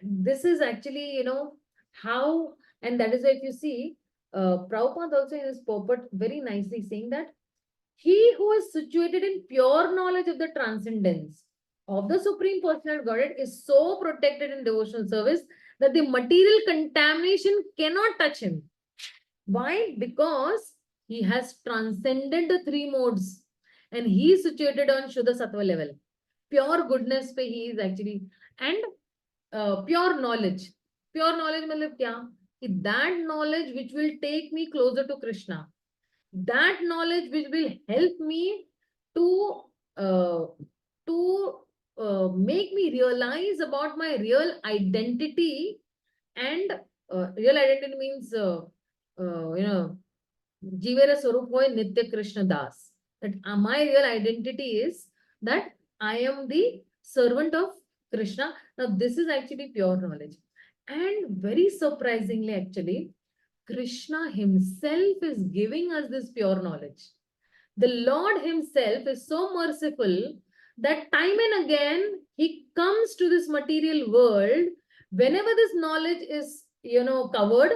this is actually, you know, how, and that is why if you see, Prabhupada also in his purport very nicely saying that he who is situated in pure knowledge of the transcendence of the Supreme Personal Godhead is so protected in devotional service that the material contamination cannot touch him. Why? Because he has transcended the three modes and he is situated on Shuddha Sattva level. Pure goodness pe he is actually, and pure knowledge. Pure knowledge matlab kya? Ki that knowledge which will take me closer to Krishna. That knowledge which will help me to uh, make me realize about my real identity. And real identity means you know, Jivera Swarup hoy Nitya Krishna Das. That my real identity is that I am the servant of Krishna. Now this is actually pure knowledge. And very surprisingly, actually, Krishna himself is giving us this pure knowledge. The Lord himself is so merciful that time and again he comes to this material world. Whenever this knowledge is, you know, covered,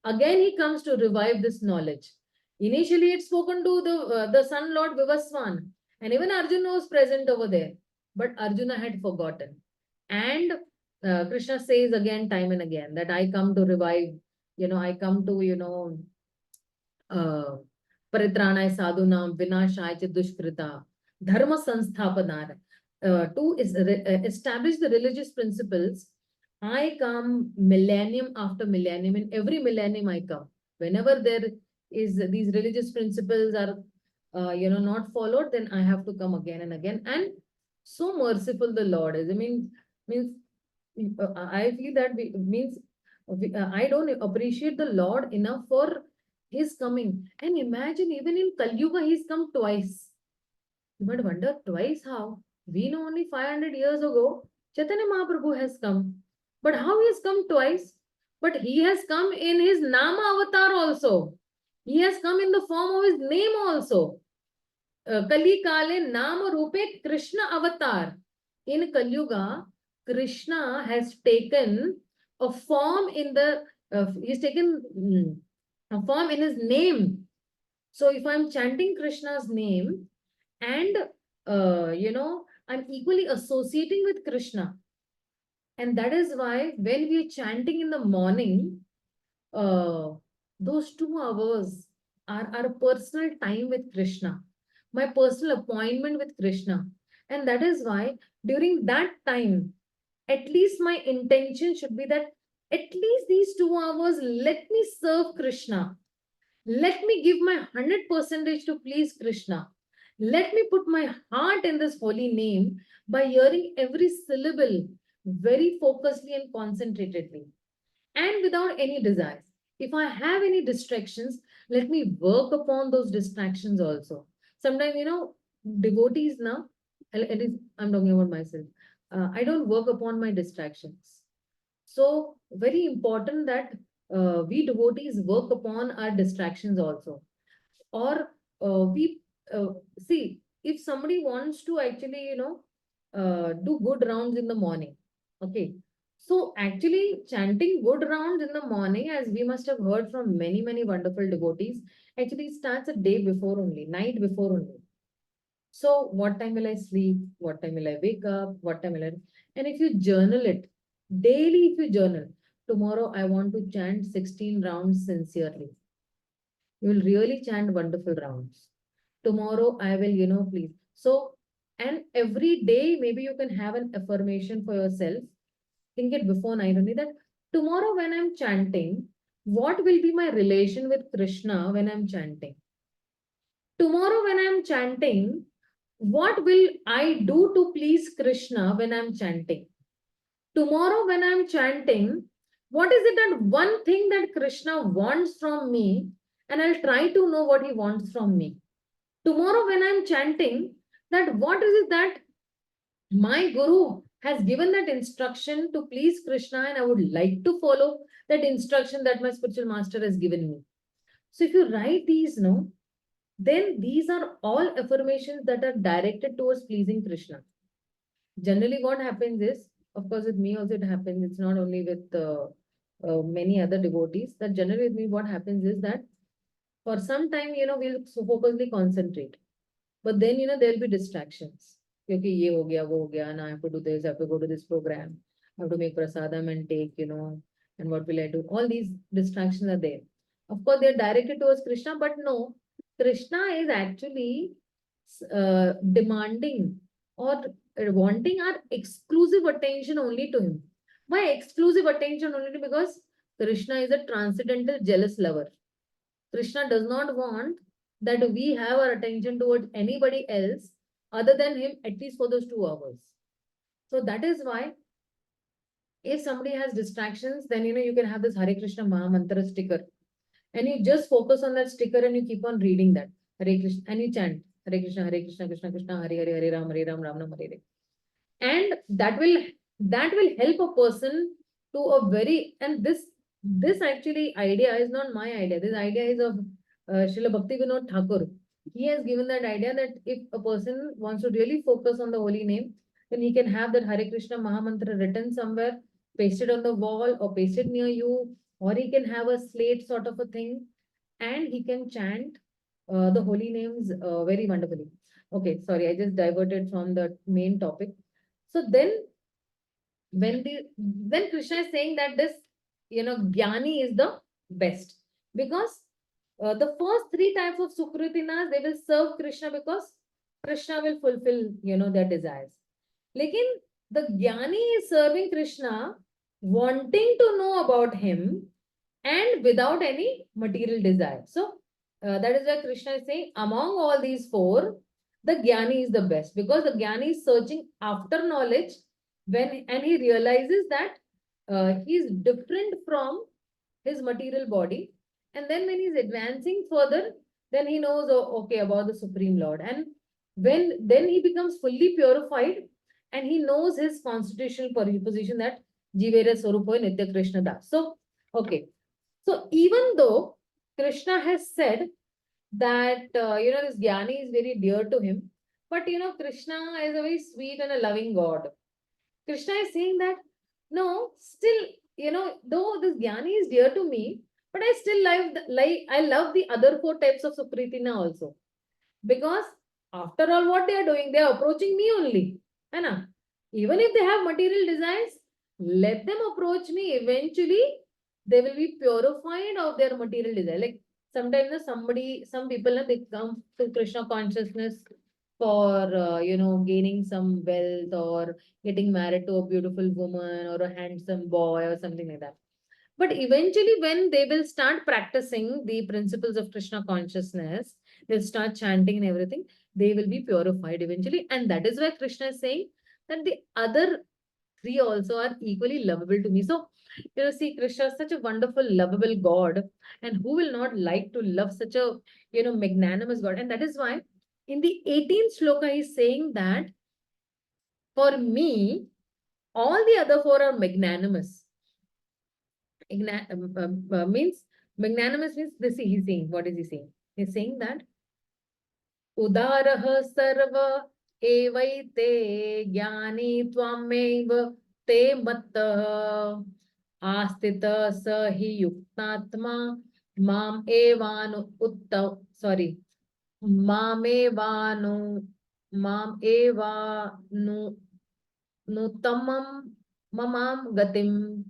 again he comes to revive this knowledge. Initially it's spoken to the son Lord Vivaswan, and even Arjuna was present over there, but Arjuna had forgotten. And Krishna says again, time and again, that I come to revive, you know, I come to, you know, परित्राणाय साधूनां विनाशाय च दुष्कृता dharma संस्थापनाय, to establish the religious principles. I come millennium after millennium. In every millennium I come. Whenever there is these religious principles are you know, not followed, then I have to come again and again. And so merciful the Lord is. I means I feel that I don't appreciate the Lord enough for his coming. And imagine, even in Kali Yuga, he's come twice. You might wonder, twice how? We know only 500 years ago, Chaitanya Mahaprabhu has come. But how he has come twice? But he has come in his Nama avatar also. He has come in the form of his name also. Kali Kale Nama Rupe Krishna avatar. In Kali Yuga, Krishna has taken a form in the, he's taken a form in his name. So if I'm chanting Krishna's name and, you know, I'm equally associating with Krishna. And that is why when we are chanting in the morning, those 2 hours are our personal time with Krishna, my personal appointment with Krishna. And that is why during that time, at least my intention should be that at least these 2 hours, let me serve Krishna. Let me give my 100% to please Krishna. Let me put my heart in this holy name by hearing every syllable very focusedly and concentratedly and without any desires. If I have any distractions, let me work upon those distractions also. Sometimes, you know, devotees now, I'm talking about myself. I don't work upon my distractions. So very important that we devotees work upon our distractions also. Or we see, if somebody wants to actually, you know, do good rounds in the morning. Okay. So actually chanting good rounds in the morning, as we must have heard from many, many wonderful devotees, actually starts a day before only, night before only. So what time will I sleep? What time will I wake up? What time will I... And if you journal it, daily if you journal, tomorrow I want to chant 16 rounds sincerely. You will really chant wonderful rounds. Tomorrow I will, you know, please. So, and every day, maybe you can have an affirmation for yourself. Think it before night only that tomorrow when I'm chanting, what will be my relation with Krishna when I'm chanting? Tomorrow when I'm chanting, what will I do to please Krishna when I'm chanting? Tomorrow when I'm chanting, what is it that one thing that Krishna wants from me, and I'll try to know what he wants from me. Tomorrow when I'm chanting, that what is it that my guru has given that instruction to please Krishna, and I would like to follow that instruction that my spiritual master has given me. So if you write these, no, then these are all affirmations that are directed towards pleasing Krishna. Generally what happens is, of course, with me also it happens. It's not only with many other devotees. That generally with me, what happens is that for some time, we'll so focusly concentrate. But then, there'll be distractions. Okay, ye ho gaya, wo ho gaya, now I have to do this, I have to go to this program, I have to make prasadam and take, and what will I do? All these distractions are there. Of course, they're directed towards Krishna, but no, Krishna is actually demanding or wanting our exclusive attention only to him. Why exclusive attention only to? Because Krishna is a transcendental jealous lover. Krishna does not want that we have our attention towards anybody else other than him, at least for those 2 hours. So that is why if somebody has distractions, then you can have this Hare Krishna Maha Mantra sticker. And you just focus on that sticker and you keep on reading that. Hare Krishna, and you chant Hare Krishna, Krishna Krishna, Hare Hare, Hare Ram, Ram Hare Hare. And that will help a person to a very, and this actually idea is not my idea. This idea is of Srila Bhaktivinoda Thakur. He has given that idea that if a person wants to really focus on the holy name, then he can have that Hare Krishna Maha Mantra written somewhere, pasted on the wall or pasted near you, or he can have a slate sort of a thing, and he can chant the holy names very wonderfully. Okay, sorry, I just diverted from the main topic. So then when Krishna is saying that this, Jnani is the best, because the first 3 types of Sukritinas, they will serve Krishna because Krishna will fulfill, their desires. Lekin the Jnani is serving Krishna, wanting to know about him and without any material desire. So that is why Krishna is saying among all these 4, the Jnani is the best, because the Jnani is searching after knowledge and he realizes that he is different from his material body. And then when he's advancing further, then he knows, okay, about the Supreme Lord. And then he becomes fully purified and he knows his constitutional position that Jivera Swarupa Nitya Krishna Das. So, okay. So even though Krishna has said that, this Jnani is very dear to him, but, Krishna is a very sweet and a loving God. Krishna is saying that, no, still, though this Jnani is dear to me, but I still I love the other 4 types of Sukritina also. Because after all, what they are doing, they are approaching me only. Anna? Even if they have material desires, let them approach me. Eventually, they will be purified of their material desire. Like sometimes some people, they come to Krishna consciousness for, gaining some wealth or getting married to a beautiful woman or a handsome boy or something like that. But eventually, when they will start practicing the principles of Krishna consciousness, they'll start chanting and everything, they will be purified eventually. And that is why Krishna is saying that the other 3 also are equally lovable to me. So, see, Krishna is such a wonderful, lovable God. And who will not like to love such a, magnanimous God? And that is why in the 18th shloka, he's saying that for me, all the other 4 are magnanimous. Means magnanimous means this. He's saying, what is he saying? He's saying that Udaraha sarva evaite jnani tvamev te mattah astita sahi yuktatma mam evanu mam evanu nutamam mamam gatim.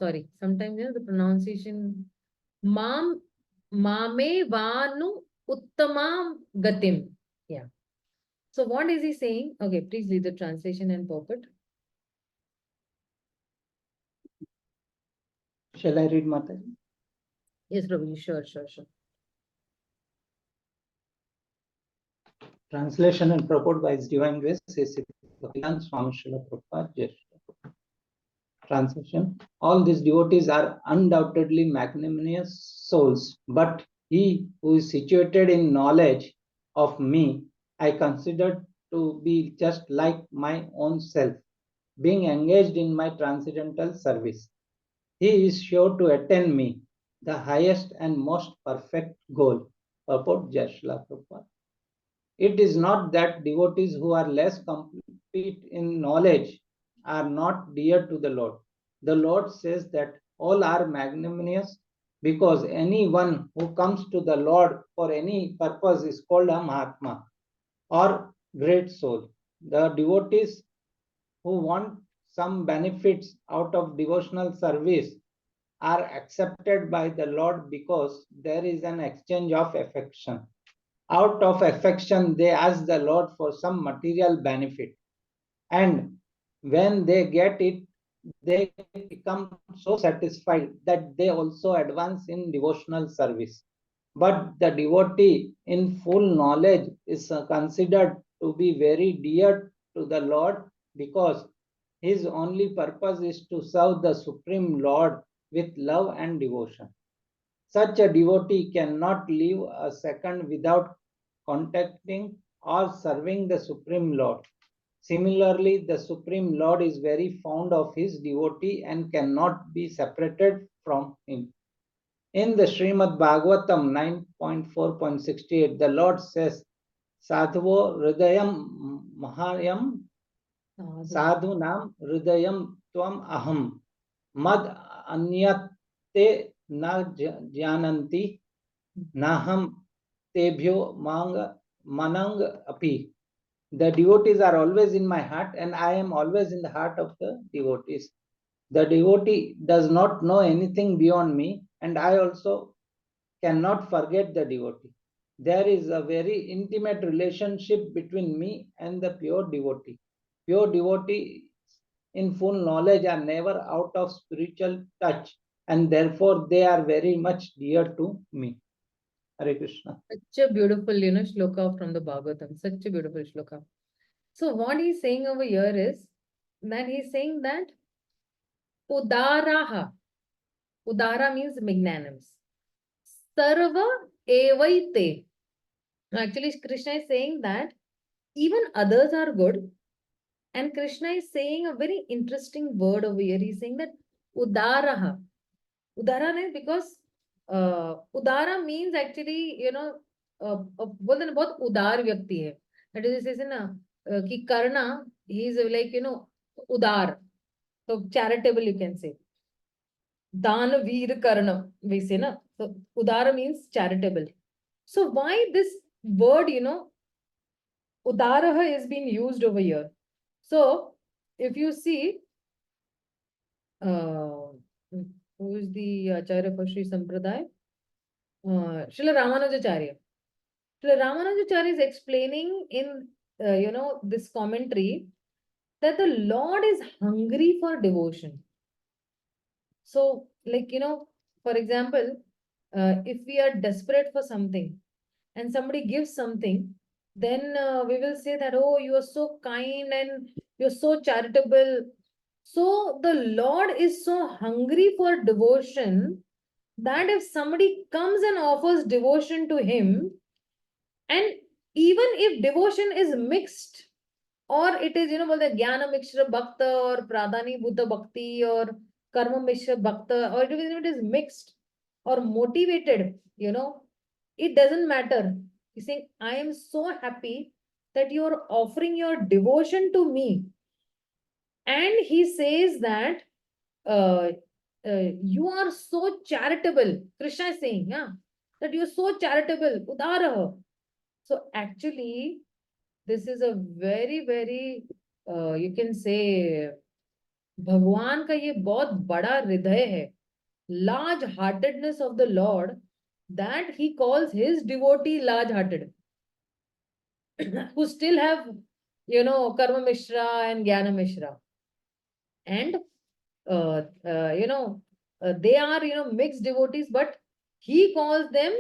Sorry, sometimes the pronunciation mame vanu uttamam gatim. Yeah. So what is he saying? Okay, please read the translation and purport. Shall I read, Mataji? Yes, Prabhuji, sure. Translation and purport by His Divine Grace, Sri Bhaktivedanta Swami Srila Prabhupada. Jai Shri Prabhupada. Translation: all these devotees are undoubtedly magnanimous souls, but he who is situated in knowledge of me, I consider to be just like my own self, being engaged in my transcendental service. He is sure to attain me, the highest and most perfect goal. Purport: Jai Shri Prabhupada. It is not that devotees who are less complete in knowledge are not dear to the Lord. The Lord says that all are magnanimous because anyone who comes to the Lord for any purpose is called a Mahatma or great soul. The devotees who want some benefits out of devotional service are accepted by the Lord because there is an exchange of affection. Out of affection, they ask the Lord for some material benefit. And when they get it, they become so satisfied that they also advance in devotional service. But the devotee in full knowledge is considered to be very dear to the Lord because his only purpose is to serve the Supreme Lord with love and devotion. Such a devotee cannot live a second without contacting or serving the Supreme Lord. Similarly, the Supreme Lord is very fond of his devotee and cannot be separated from him. In the Srimad Bhagavatam 9.4.68, the Lord says, Sadhavo Hridayam Mahayam Sadhunam Hridayam Tvam Aham Mad Anyate Na Jananti Naham Tebhyo Manang Api. The devotees are always in my heart, and I am always in the heart of the devotees. The devotee does not know anything beyond me, and I also cannot forget the devotee. There is a very intimate relationship between me and the pure devotee. Pure devotees in full knowledge are never out of spiritual touch, and therefore they are very much dear to me. Hare Krishna. Such a beautiful, shloka from the Bhagavatam. Such a beautiful shloka. So what he's saying over here is that he's saying that Udaraha. Udara means magnanimous. Sarva evaite. Actually, Krishna is saying that even others are good. And Krishna is saying a very interesting word over here. He's saying that Udaraha. Udara is because Udara means actually, बोलते ना बहुत उदार व्यक्ति है. That is, जैसे ना कि Karna, he is like, udar. So charitable, you can say. Dana Veer Karna, we say na. So Udara means charitable. So why this word, Udaraha is being used over here? So if you see, who is the Acharya for Sri Sampradaya? Srila Ramanujacharya. Srila Ramanujacharya is explaining in, this commentary that the Lord is hungry for devotion. So, like, for example, if we are desperate for something and somebody gives something, then we will say that, oh, you are so kind and you're so charitable. So the Lord is so hungry for devotion that if somebody comes and offers devotion to him, and even if devotion is mixed, or it is, बोलते ज्ञान मिश्र भक्त or pradhani bhuta bhakti or karma mishra bhakta, or even if it is mixed or motivated, it doesn't matter. He's saying, I am so happy that you're offering your devotion to me. And he says that you are so charitable. Krishna is saying, yeah, that you're so charitable. Udaraha. So actually, this is a very, very, you can say, भगवान का ये बहुत बड़ा हृदय है. Large heartedness of the Lord, that he calls his devotee large hearted, who still have, Karma Mishra and Jnana Mishra. And, they are, mixed devotees, but he calls them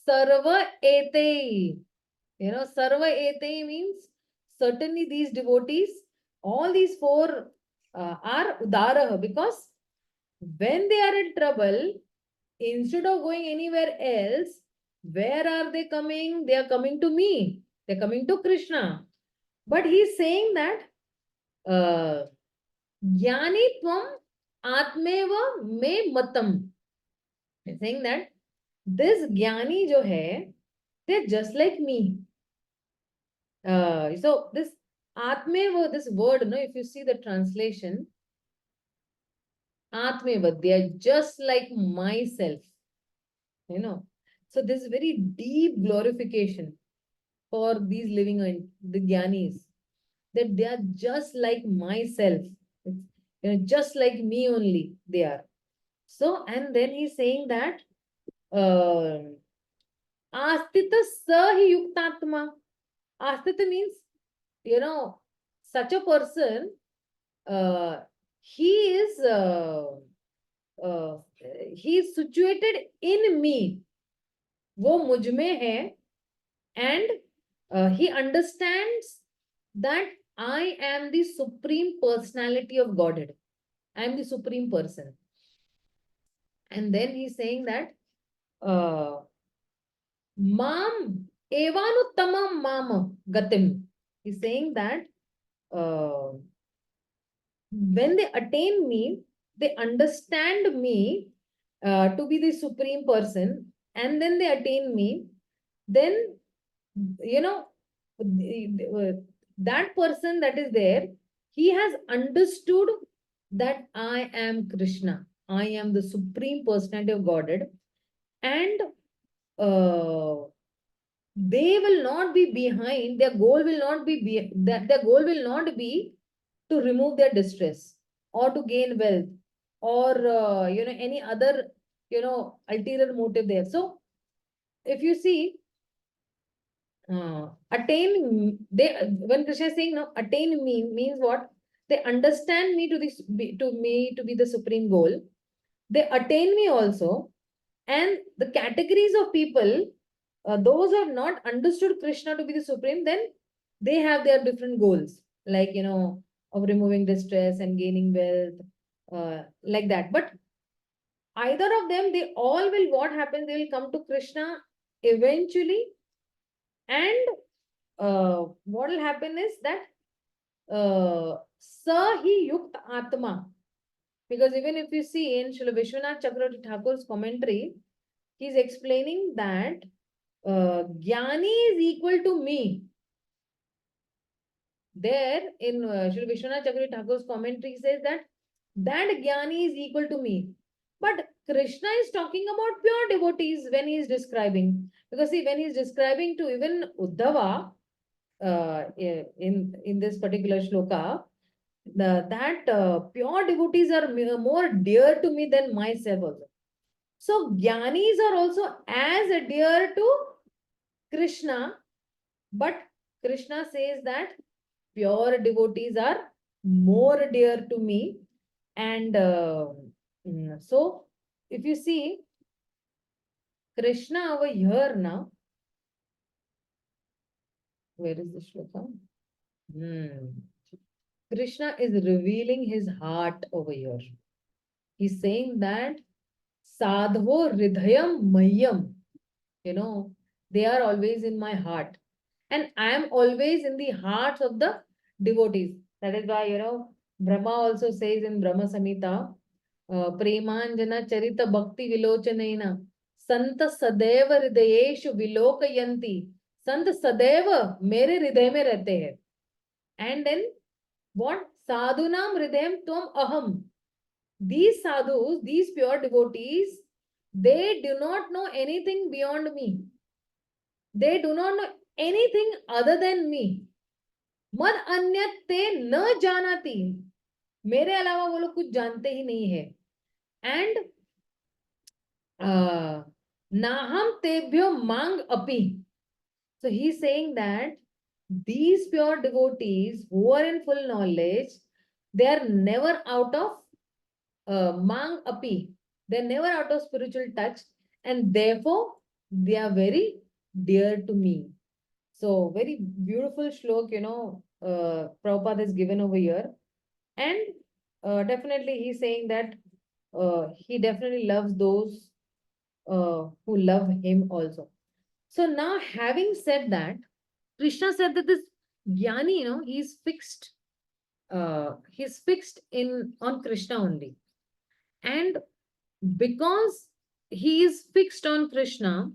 Sarva Etei. Sarva Etei means certainly these devotees, all these four are Udaraha, because when they are in trouble, instead of going anywhere else, where are they coming? They are coming to me. They're coming to Krishna. But he's saying that Jnani Tvam Atmeva Me Matam. He's saying that this Jnani jo hai, they're just like me. So this Atmeva, this word, no, if you see the translation, Atmeva, they are just like myself. So this is very deep glorification for these living, the Gyanis, that they are just like myself. Just like me only they are. So, and then he's saying that Astita sahi yuktatma. Astita means, such a person, he is uh, he is situated in me. वो मुझ में है, and he understands that I am the supreme personality of Godhead. I am the supreme person. And then he's saying that Mam evanuttamam mama gatim. He's saying that when they attain me, they understand me to be the supreme person, and then they attain me, then, that person that is there, he has understood that I am Krishna. I am the supreme personality of Godhead, and they will not be behind. Their goal will not be their goal will not be to remove their distress or to gain wealth or any other ulterior motive there. So if you see, attain, they, when Krishna is saying no, attain me means what? They understand me to this, to be the supreme goal. They attain me also, and the categories of people, those who have not understood Krishna to be the supreme, then they have their different goals, like of removing distress and gaining wealth, like that. But either of them, they all will, what happens, they will come to Krishna eventually, and what will happen is that Sahi Yukt Atma. Because even if you see in Srila Vishwanath Chakravarti Thakur's commentary, he's explaining that Jnani is equal to me. There in Srila Vishwanath Chakravarti Thakur's commentary, he says that Jnani is equal to me. But Krishna is talking about pure devotees when he is describing. Because see, when he is describing to even Uddhava, in this particular shloka, that pure devotees are more dear to me than myself also. So Jnanis are also as dear to Krishna, but Krishna says that pure devotees are more dear to me. And so if you see Krishna over here now, where is the shloka? Krishna is revealing his heart over here. He's saying that Sadho Ridhayam Mayam, they are always in my heart. And I am always in the hearts of the devotees. That is why, Brahma also says in Brahma Samhita, Premanjana Charita Bhakti Vilochanena, Santa Sadeva Hridayeshu Vilokayanti. Sant Sadeva mere Hriday mein rehte hai. And then what? Sadhunam Hridayam Tvam Aham. These sadhus, these pure devotees, they do not know anything beyond me. They do not know anything other than me. Mad anyat te na janati. मेरे अलावा वो लोग कुछ जानते ही नहीं है. And naham tebhyo mang api. So he's saying that these pure devotees who are in full knowledge, they are never out of mang api. They're never out of spiritual touch, and therefore they are very dear to me. So very beautiful shlok, Prabhupada is given over here. And definitely he's saying that he definitely loves those who love him also. So now, having said that, Krishna said that this Jnani, he's fixed on Krishna only. And because he is fixed on Krishna,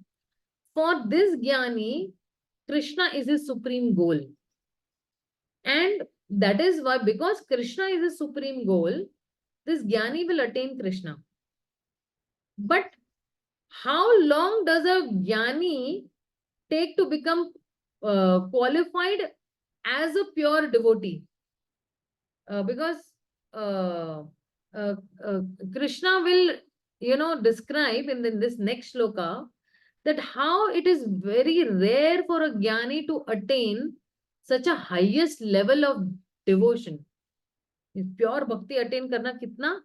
for this Jnani, Krishna is his supreme goal. And that is why, because Krishna is a supreme goal, this Jnani will attain Krishna. But how long does a Jnani take to become qualified as a pure devotee? Because uh, uh, uh, Krishna will, describe in this next shloka that how it is very rare for a Jnani to attain such a highest level of devotion. Pure bhakti attain karna kitna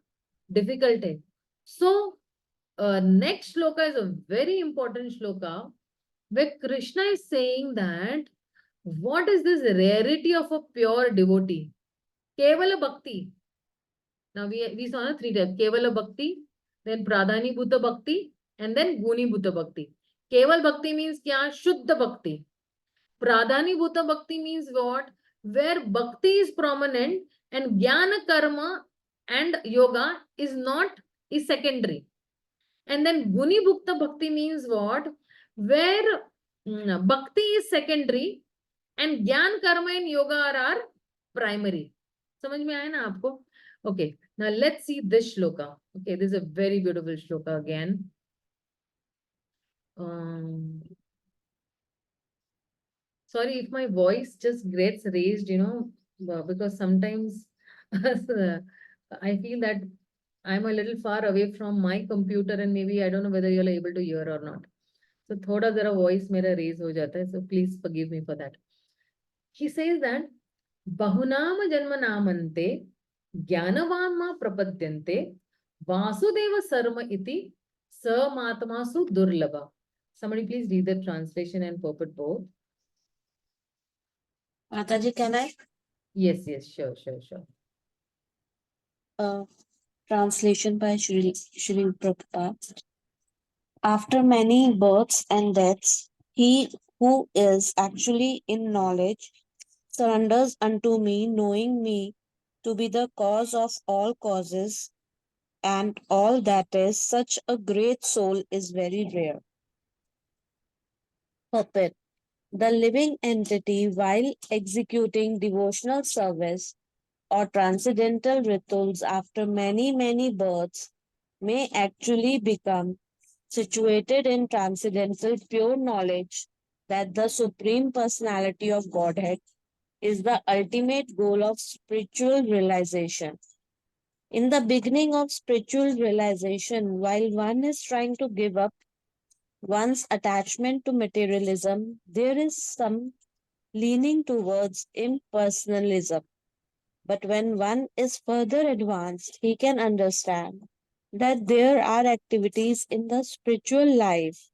difficult hai. So, next shloka is a very important shloka where Krishna is saying that what is this rarity of a pure devotee? Kevala bhakti. Now we saw three types: Kevala bhakti, then Pradhani Bhuta bhakti, and then Guni Bhuta bhakti. Keval bhakti means kya? Shuddha bhakti. Pradhani Bhuta bhakti means what? Where bhakti is prominent and jnana karma and yoga is secondary. And then Guni Bhukta bhakti means what? Where bhakti is secondary and jnana karma and yoga are primary. समझ में आया ना आपको? Okay, now let's see this shloka. Okay, this is a very beautiful shloka again. Sorry if my voice just gets raised, because sometimes I feel that I'm a little far away from my computer and maybe I don't know whether you're able to hear or not. So thoda zara voice mera raise ho jata hai, so please forgive me for that. He says that Bahunama Janmanamante Jnanavama Prapadyante Vasudeva Sarma iti Samatmasu Durlabha. Somebody please read the translation and purport both. Mataji, can I? Yes, sure. Translation by Srila Prabhupada. After many births and deaths, he who is actually in knowledge surrenders unto me, knowing me to be the cause of all causes and all that is. Such a great soul is very rare. Puppet. The living entity, while executing devotional service or transcendental rituals after many births, may actually become situated in transcendental pure knowledge that the Supreme Personality of Godhead is the ultimate goal of spiritual realization. In the beginning of spiritual realization, while one is trying to give up one's attachment to materialism, there is some leaning towards impersonalism. But when one is further advanced, he can understand that there are activities in the spiritual life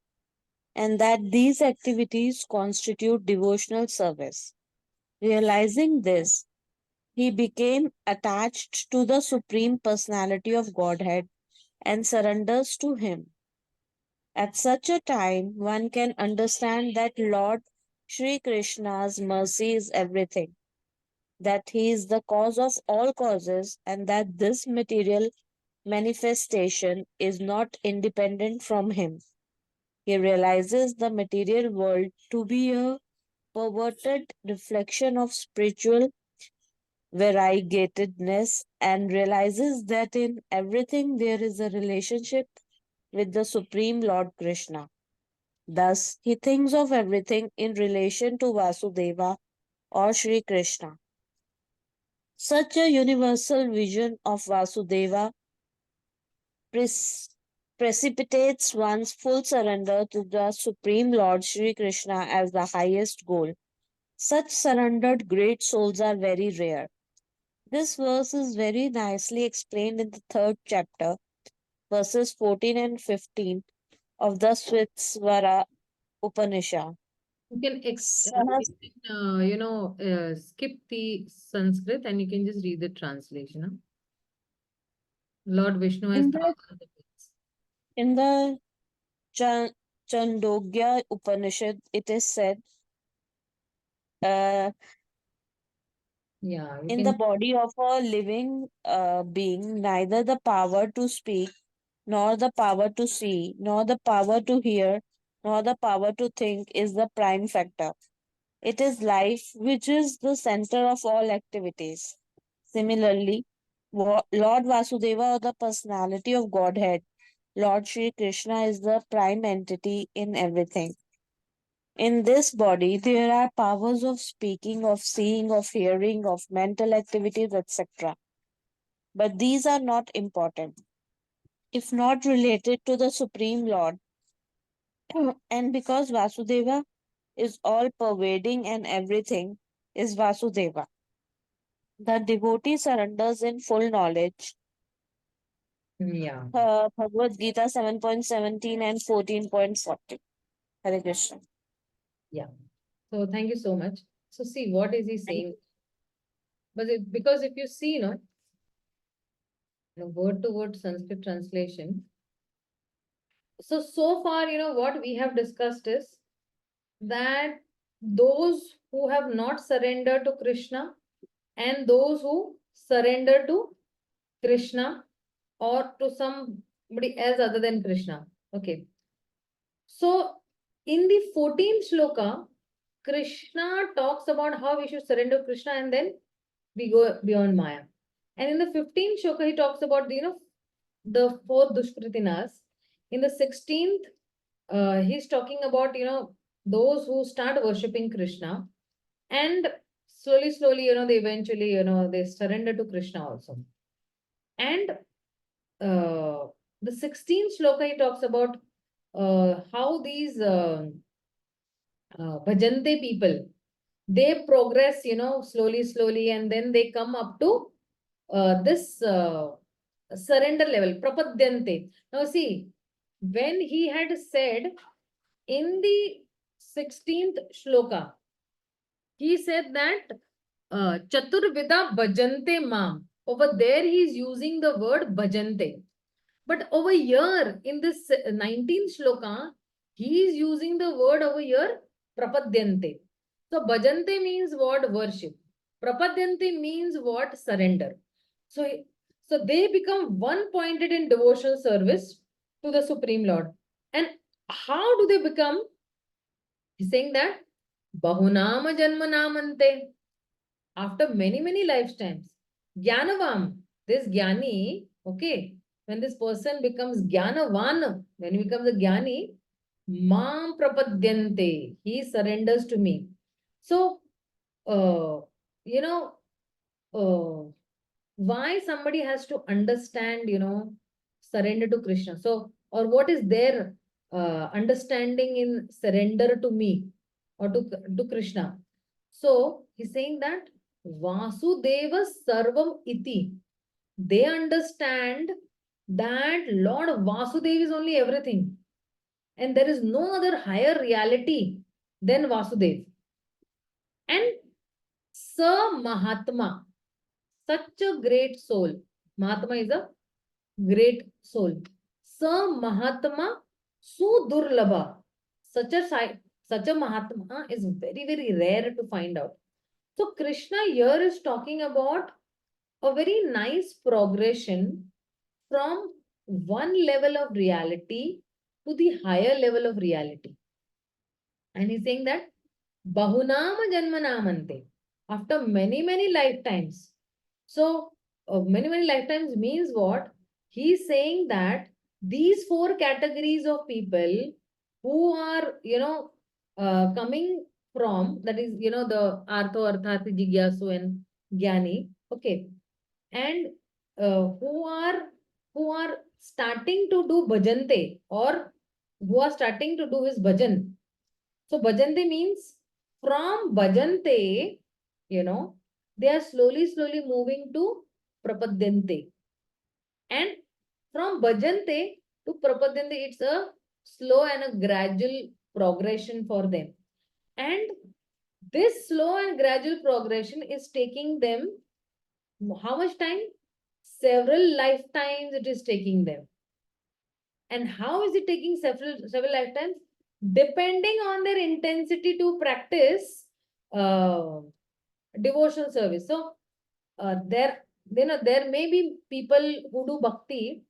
and that these activities constitute devotional service. Realizing this, he became attached to the Supreme Personality of Godhead and surrenders to Him. At such a time, one can understand that Lord Sri Krishna's mercy is everything, that He is the cause of all causes, and that this material manifestation is not independent from Him. He realizes the material world to be a perverted reflection of spiritual variegatedness and realizes that in everything there is a relationship with the Supreme Lord Krishna. Thus, he thinks of everything in relation to Vasudeva or Sri Krishna. Such a universal vision of Vasudeva precipitates one's full surrender to the Supreme Lord Sri Krishna as the highest goal. Such surrendered great souls are very rare. This verse is very nicely explained in the 3rd chapter, verses 14 and 15 of the Svitsvara Upanishad. You can skip the Sanskrit and you can just read the translation. Huh? Lord Vishnu has in the Chandogya Upanishad, it is said, in the body of a living being, neither the power to speak, nor the power to see, nor the power to hear, nor the power to think is the prime factor. It is life which is the center of all activities. Similarly, Lord Vasudeva, or the personality of Godhead, Lord Shri Krishna, is the prime entity in everything. In this body, there are powers of speaking, of seeing, of hearing, of mental activities, etc. But these are not important if not related to the Supreme Lord. And because Vasudeva is all pervading and everything is Vasudeva, the devotee surrenders in full knowledge. Yeah. Bhagavad Gita 7.17 and 14.40. Hare Krishna. Yeah. So thank you so much. So see, what is he Thank saying? Because if you see, word to word Sanskrit translation. So far, what we have discussed is that those who have not surrendered to Krishna and those who surrender to Krishna or to somebody else other than Krishna. Okay. So in the 14th shloka, Krishna talks about how we should surrender to Krishna and then we go beyond Maya. And in the 15th shloka, he talks about the four Dushkritinas. In the 16th, he's talking about those who start worshipping Krishna and slowly, they eventually, they surrender to Krishna also. And the 16th shloka, he talks about how these bhajante people, they progress, slowly, and then they come up to this surrender level, prapadyante. Now see, when he had said in the 16th shloka, he said that Chaturvida bhajante mam. Over there, he is using the word bhajante. But over here, in this 19th shloka, he is using the word over here, prapadyante. So, bhajante means what? Worship. Prapadyante means what? Surrender. So, so they become one-pointed in devotional service to the Supreme Lord. And how do they become? He's saying that Bahunama Janmanamante. After many lifetimes, Jnanavam, this Jnani, okay, when this person becomes Jnanavan, when he becomes a Jnani, Mam Prapadyante, he surrenders to me. So, uh, you know, why somebody has to understand, surrender to Krishna. So, or what is their understanding in surrender to me or to Krishna. So, he's saying that Vasudeva Sarvam Iti. They understand that Lord Vasudeva is only everything. And there is no other higher reality than Vasudeva. And Sa Mahatma, such a great soul. Mahatma is a great soul. Sa Mahatma Sudurlabha. Such a Mahatma is very rare to find out. So Krishna here is talking about a very nice progression from one level of reality to the higher level of reality. And he's saying that Bahunama Janmanamante. After many lifetimes. So many lifetimes means what? He's saying that these four categories of people who are, coming from, that is, the Artho, Arthati, Jigyasu and Jnani, okay, and who are starting to do bhajante or who are starting to do his bhajan. So bhajante means from bhajante, they are slowly moving to prapadyante. And from bhajante to prapadyante, it's a slow and a gradual progression for them. And this slow and gradual progression is taking them how much time? Several lifetimes it is taking them. And how is it taking several lifetimes? Depending on their intensity to practice devotional service. So there may be people who do bhakti,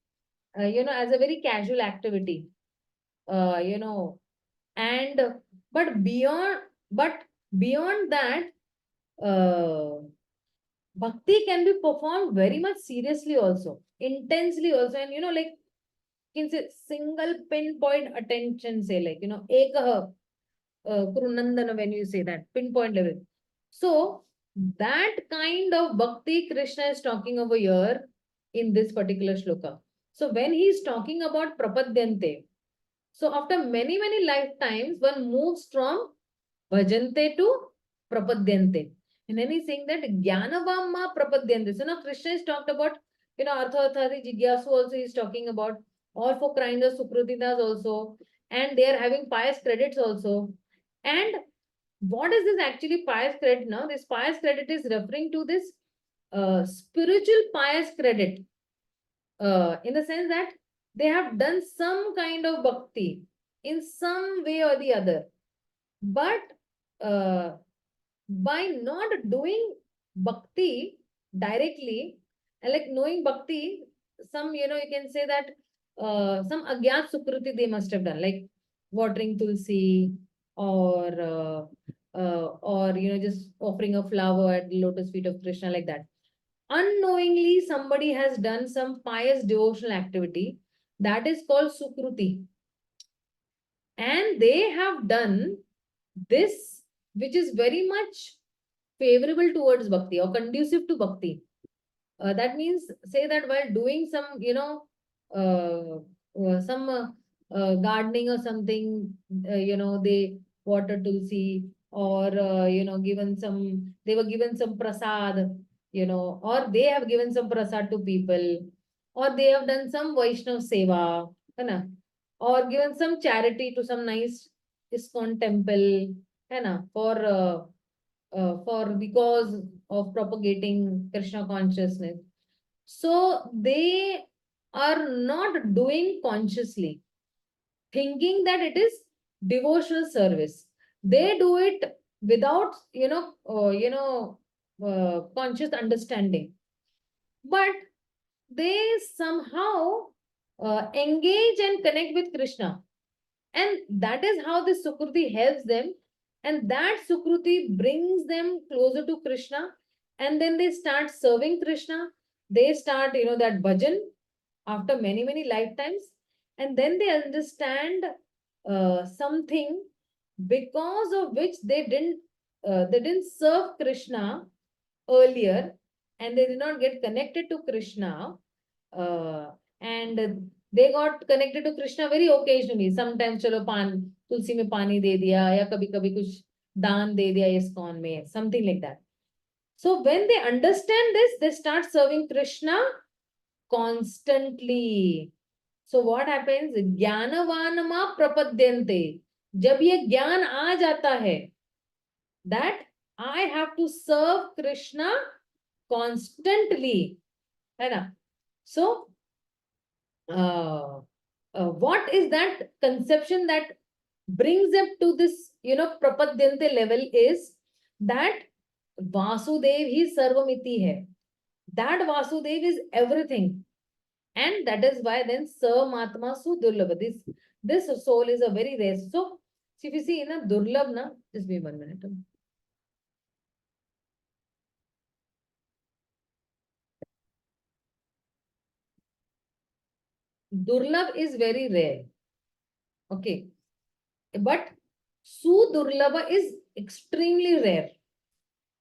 as a very casual activity, and but beyond that, bhakti can be performed very much seriously also, intensely also. And like, you can say single pinpoint attention, say like, ekah kurunandana, when you say that, pinpoint level. So that kind of bhakti Krishna is talking over here in this particular shloka. So when he is talking about prapadyante, so after many, many lifetimes, one moves from bhajante to prapadyante. And then he's saying that jnanavamma prapadyante. So now Krishna is talked about, artha arthati jigyasu also he's talking about, all for crying the sukrutidas also, and they are having pious credits also. And what is this actually pious credit now? This pious credit is referring to this spiritual pious credit, in the sense that they have done some kind of bhakti in some way or the other. But by not doing bhakti directly, like knowing bhakti, some, you can say that some agyat sukruti they must have done, like watering tulsi, or just offering a flower at the lotus feet of Krishna, like that. Unknowingly, somebody has done some pious devotional activity that is called sukruti, and they have done this, which is very much favorable towards bhakti or conducive to bhakti. That means, say that while doing some, some gardening or something, they water tulsi, or, they were given some prasad, or they have given some prasad to people, or they have done some Vaishnav seva, है ना? Or given some charity to some nice ISKCON temple, है ना? For the cause of propagating Krishna consciousness. So they are not doing consciously, thinking that it is devotional service. They do it without, conscious understanding. But they somehow engage and connect with Krishna. And that is how this Sukruti helps them. And that Sukruti brings them closer to Krishna. And then they start serving Krishna. They start, that bhajan after many, many lifetimes. And then they understand something because of which they didn't serve Krishna earlier, and they did not get connected to Krishna. And they got connected to Krishna very occasionally. Sometimes चलो तुलसी में पानी दे दिया, या कभी कभी कुछ दान दे दिया ISKCON में, something like that. So when they understand this, they start serving Krishna constantly. So what happens? ज्ञानवानमा प्रपद्यन्ते. जब ये ज्ञान आ जाता है that I have to serve Krishna constantly, है ना? So what is that conception that brings them to this, prapadyante level is that Vasudev ही सर्वमिति है. That Vasudev is everything. And that is why then Samatma Sudurlabha. This soul is a very rare. So if you see, Durlabh, na, just be 1 minute. Durlabh is very rare. Okay. But Sudurlabha is extremely rare.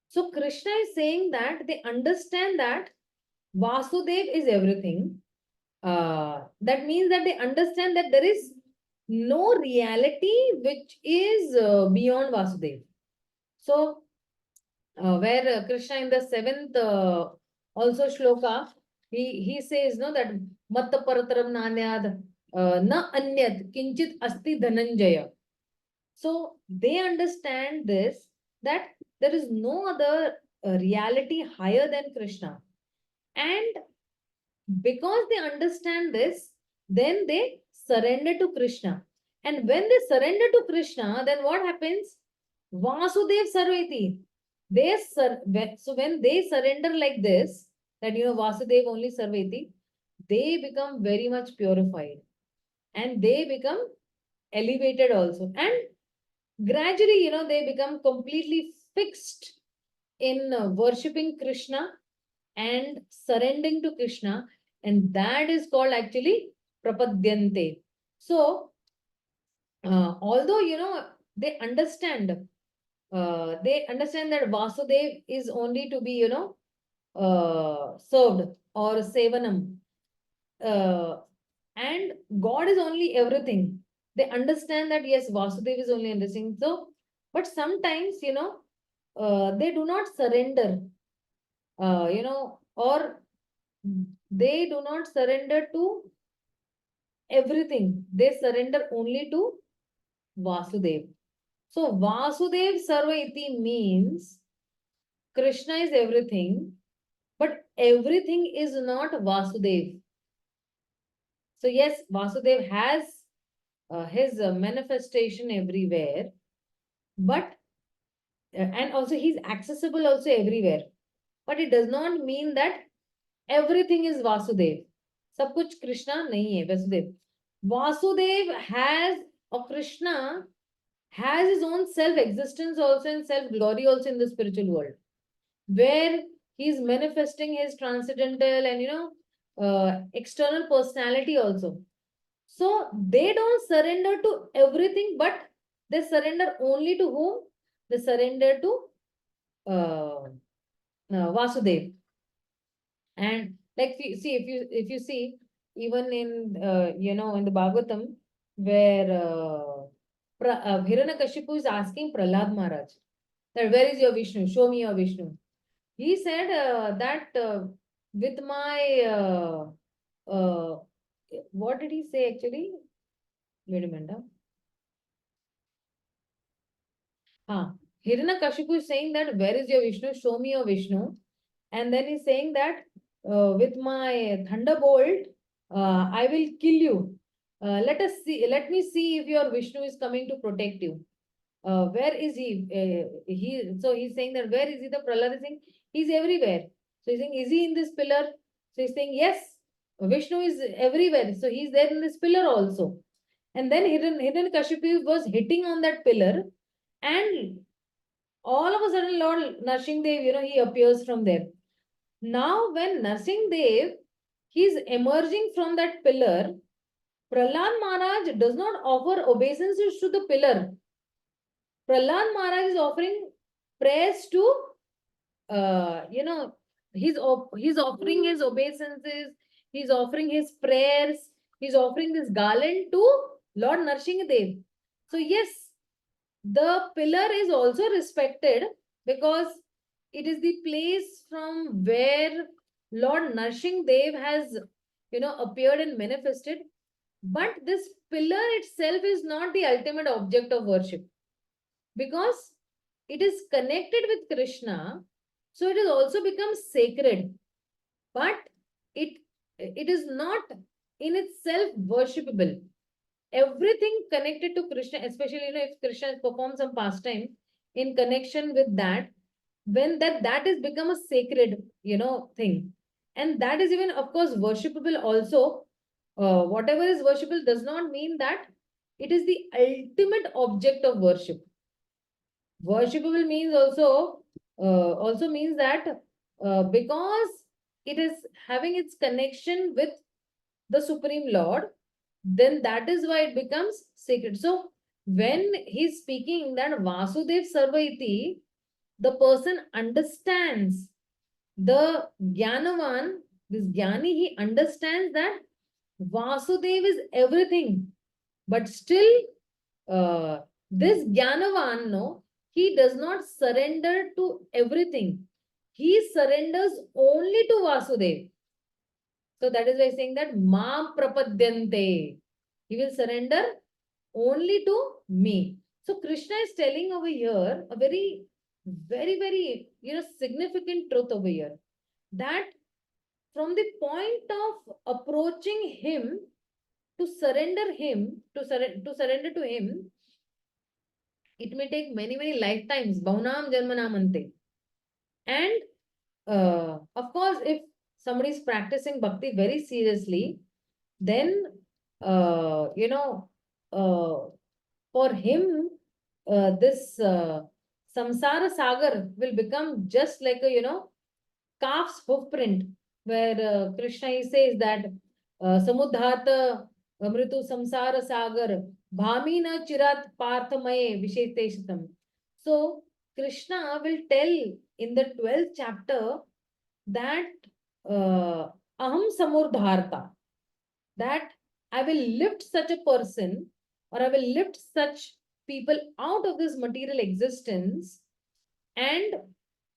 So Krishna is saying that they understand that Vasudev is everything. That means that they understand that there is no reality which is beyond Vasudev. So, where Krishna in the 7th also shloka, he says, no, that matta parataram nanyad na anyat kinchit asti dhananjaya. So they understand this, that there is no other reality higher than Krishna. And because they understand this, then they surrender to Krishna. And when they surrender to Krishna, then what happens? Vasudev Sarveti. So when they surrender like this, that Vasudev only Sarveti, they become very much purified. And they become elevated also. And gradually, they become completely fixed in worshipping Krishna and surrendering to Krishna, and that is called actually prapadyante. So, although they understand, that Vasudev is only to be served, or sevanam, and God is only everything. They understand that yes, Vasudev is only everything. So, but sometimes they do not surrender, or they do not surrender to everything. They surrender only to Vasudev. So Vasudev Sarva Iti means Krishna is everything, but everything is not Vasudev. So yes, Vasudev has his manifestation everywhere, but and also he's accessible also everywhere. But it does not mean that everything is Vasudev. सब कुछ कृष्णा नहीं है Vasudev. Vasudev has, or Krishna has his own self-existence also and self-glory also in the spiritual world, where he is manifesting his transcendental and external personality also. So they don't surrender to everything, but they surrender only to whom? They surrender to Vasudev. And like, see, if you see, even in in the Bhagavatam, where Hiranyakashipu is asking Prahlad Maharaj that where is your Vishnu? Show me your Vishnu. He said that with my what did he say actually? Wait a minute. Hiranyakashipu is saying that where is your Vishnu? Show me your Vishnu. And then he's saying that with my thunderbolt, I will kill you. Let me see if your Vishnu is coming to protect you. Where is he? So he's saying that where is he? The Prahlad is saying he's everywhere. So he's saying, is he in this pillar? So he's saying, yes, Vishnu is everywhere. So he's there in this pillar also. And then Hiranyakashipu was hitting on that pillar, and all of a sudden Lord Narsimhadev, he appears from there. Now, when Narsimhadev, he's emerging from that pillar, Prahlad Maharaj does not offer obeisances to the pillar. Prahlad Maharaj is offering prayers to, he's offering his obeisances, he's offering his prayers, he's offering this garland to Lord Narsimhadev. So, yes, the pillar is also respected because it is the place from where Lord Narsimhadev has, appeared and manifested. But this pillar itself is not the ultimate object of worship, because it is connected with Krishna, so it has also become sacred. But it is not in itself worshipable. Everything connected to Krishna, especially if Krishna has performed some pastime in connection with that, when that is become a sacred thing, and that is even of course worshipable also. Whatever is worshipable does not mean that it is the ultimate object of worship. Worshipable means also means that because it is having its connection with the Supreme Lord, then that is why it becomes sacred. So when he's speaking that Vasudev Sarvaiti, the person understands, the Jnanavan, this Jnani, he understands that Vasudev is everything. But still, this Jnanavan, no, he does not surrender to everything. He surrenders only to Vasudev. So that is why saying that Mam Prapadyante. He will surrender only to me. So Krishna is telling over here a very, very, very significant truth over here, that from the point of approaching him, to surrender to him, it may take many, many lifetimes. Bhaunam Janmanamante. And of course, if somebody is practicing bhakti very seriously, then for him this samsara sagar will become just like a calf's hoof print, where Krishna he says that samudhata amritu samsara sagar bhamina chirat parthamaye visheteshitam. So Krishna will tell in the 12th chapter that aham samurdharta, that I will lift such a person, or I will lift such people out of this material existence. And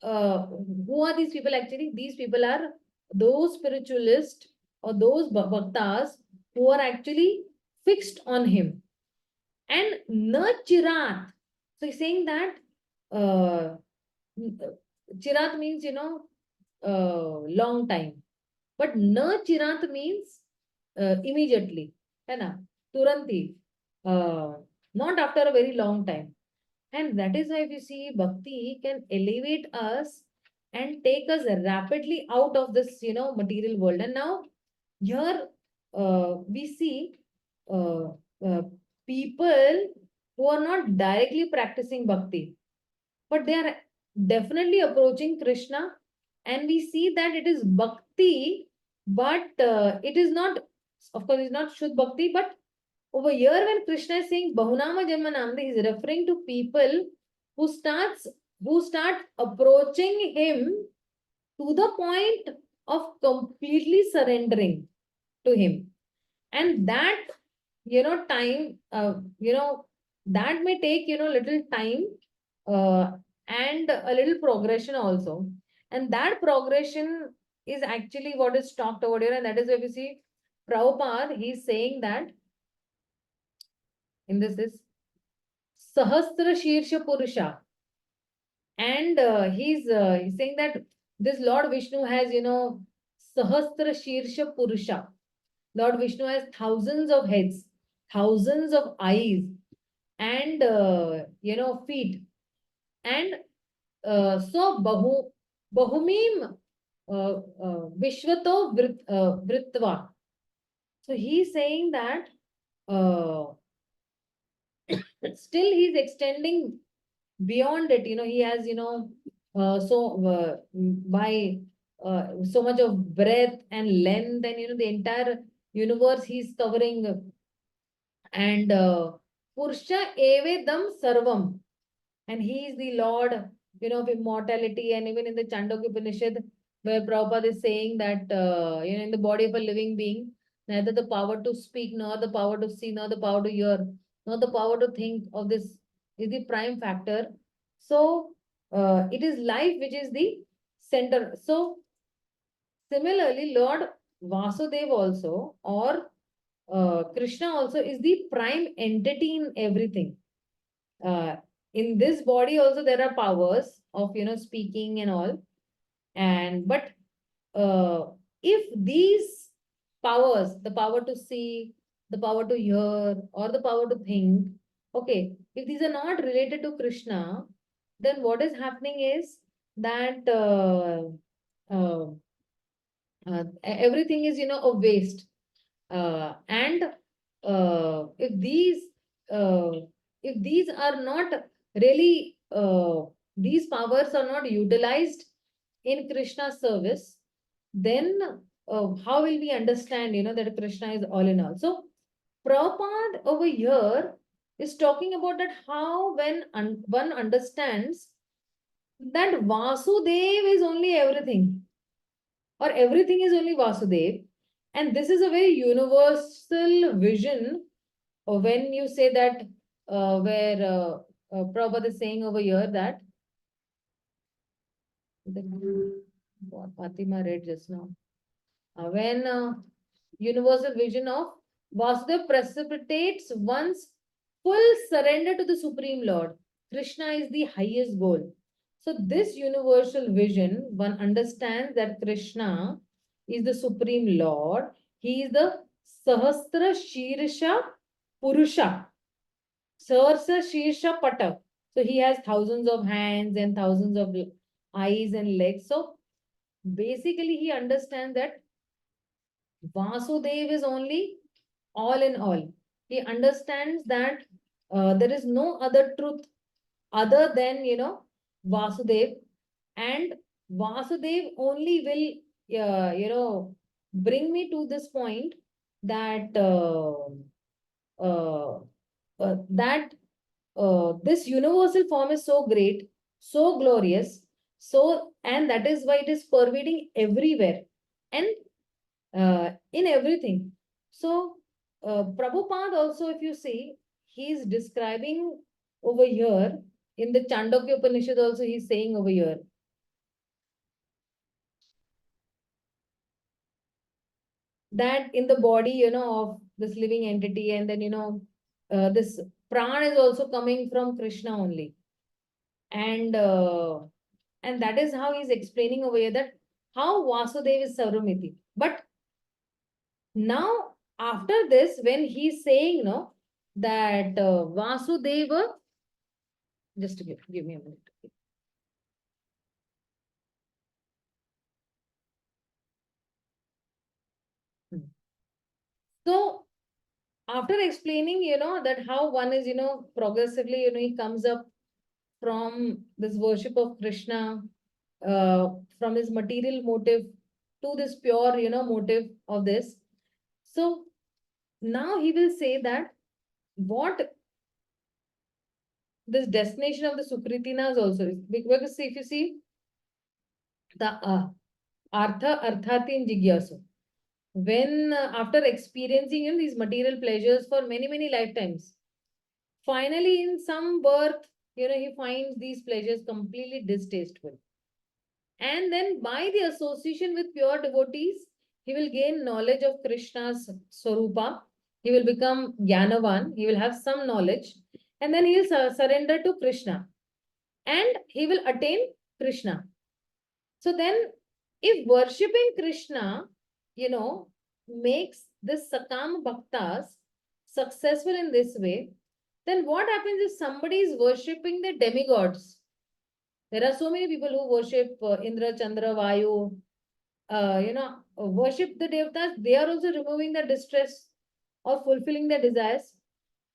who are these people actually? These people are those spiritualists or those bhaktas who are actually fixed on him. And na chirat. So he's saying that chirat means, long time. But na chirat means immediately. है ना? Turanti. Not after a very long time. And that is why we see bhakti can elevate us and take us rapidly out of this, material world. And now here we see uh, uh, people who are not directly practicing bhakti, but they are definitely approaching Krishna. And we see that it is bhakti, but it is not, of course, it's not Shuddh bhakti, but over here, when Krishna is saying Bahunama Janmanamde, he is referring to people who start approaching him to the point of completely surrendering to him. And that, time, that may take, little time and a little progression also. And that progression is actually what is talked over here. And that is where we see Prabhupada, he's saying that in this is Sahasra Shirsha Purusha. And he's saying that this Lord Vishnu has, Sahasra Shirsha Purusha. Lord Vishnu has thousands of heads, thousands of eyes, and, feet. And so Bahumim Vishwato Vritva. So he's saying that still he's extending beyond it. He has, by so much of breadth and length, and the entire universe he's covering. And Pursha Evedam Sarvam, and he is the Lord, of immortality. And even in the Chandogya Upanishad, where Prabhupada is saying that, in the body of a living being, neither the power to speak, nor the power to see, nor the power to hear, nor the power to think of this is the prime factor. So it is life which is the center. So similarly, Lord Vasudev also, or Krishna also, is the prime entity in everything. In this body also there are powers of, speaking and all. And but if these powers, the power to see, the power to hear, or the power to think, okay, if these are not related to Krishna, then what is happening is that uh, everything is, a waste. And if these are not really, these powers are not utilized in Krishna's service, then how will we understand, that Krishna is all in all? So Prabhupada over here is talking about that how when one understands that Vasudev is only everything, or everything is only Vasudev. And this is a very universal vision when you say that, where Prabhupada is saying over here that, what Fatima read just now, when universal vision of Vasudev precipitates one's full surrender to the Supreme Lord. Krishna is the highest goal. So this universal vision, one understands that Krishna is the Supreme Lord. He is the Sahasra Shirsha Purusha. Sahasra Shirsha Pata. So he has thousands of hands and thousands of eyes and legs. So basically he understands that Vasudev is only all in all. He understands that there is no other truth other than, Vasudev. And Vasudev only will, bring me to this point that that this universal form is so great, so glorious, and that is why it is pervading everywhere and in everything. So, Prabhupada also, if you see, he is describing over here in the Chandogya Upanishad also, he is saying over here. That in the body, of this living entity, and then, this prana is also coming from Krishna only. And that is how he's explaining over here that how Vasudeva is Sarvamiti. But now, after this, when he's saying, no, that Vasudeva, just give me a minute. So, after explaining, that how one is, progressively, he comes up from this worship of Krishna, from his material motive to this pure, motive of this. So, now he will say that what this destination of the Sukritinas also is. Because if you see the Artha Arthatin Jigyasu, when after experiencing these material pleasures for many lifetimes, finally in some birth, he finds these pleasures completely distasteful. And then by the association with pure devotees, he will gain knowledge of Krishna's Swarupa. He will become Jnanavan. He will have some knowledge. And then he will surrender to Krishna. And he will attain Krishna. So then, if worshipping Krishna, makes this Sakam Bhaktas successful in this way, then what happens if somebody is worshipping the demigods? There are so many people who worship Indra, Chandra, Vayu, worship the devatas. They are also removing the distress or fulfilling their desires.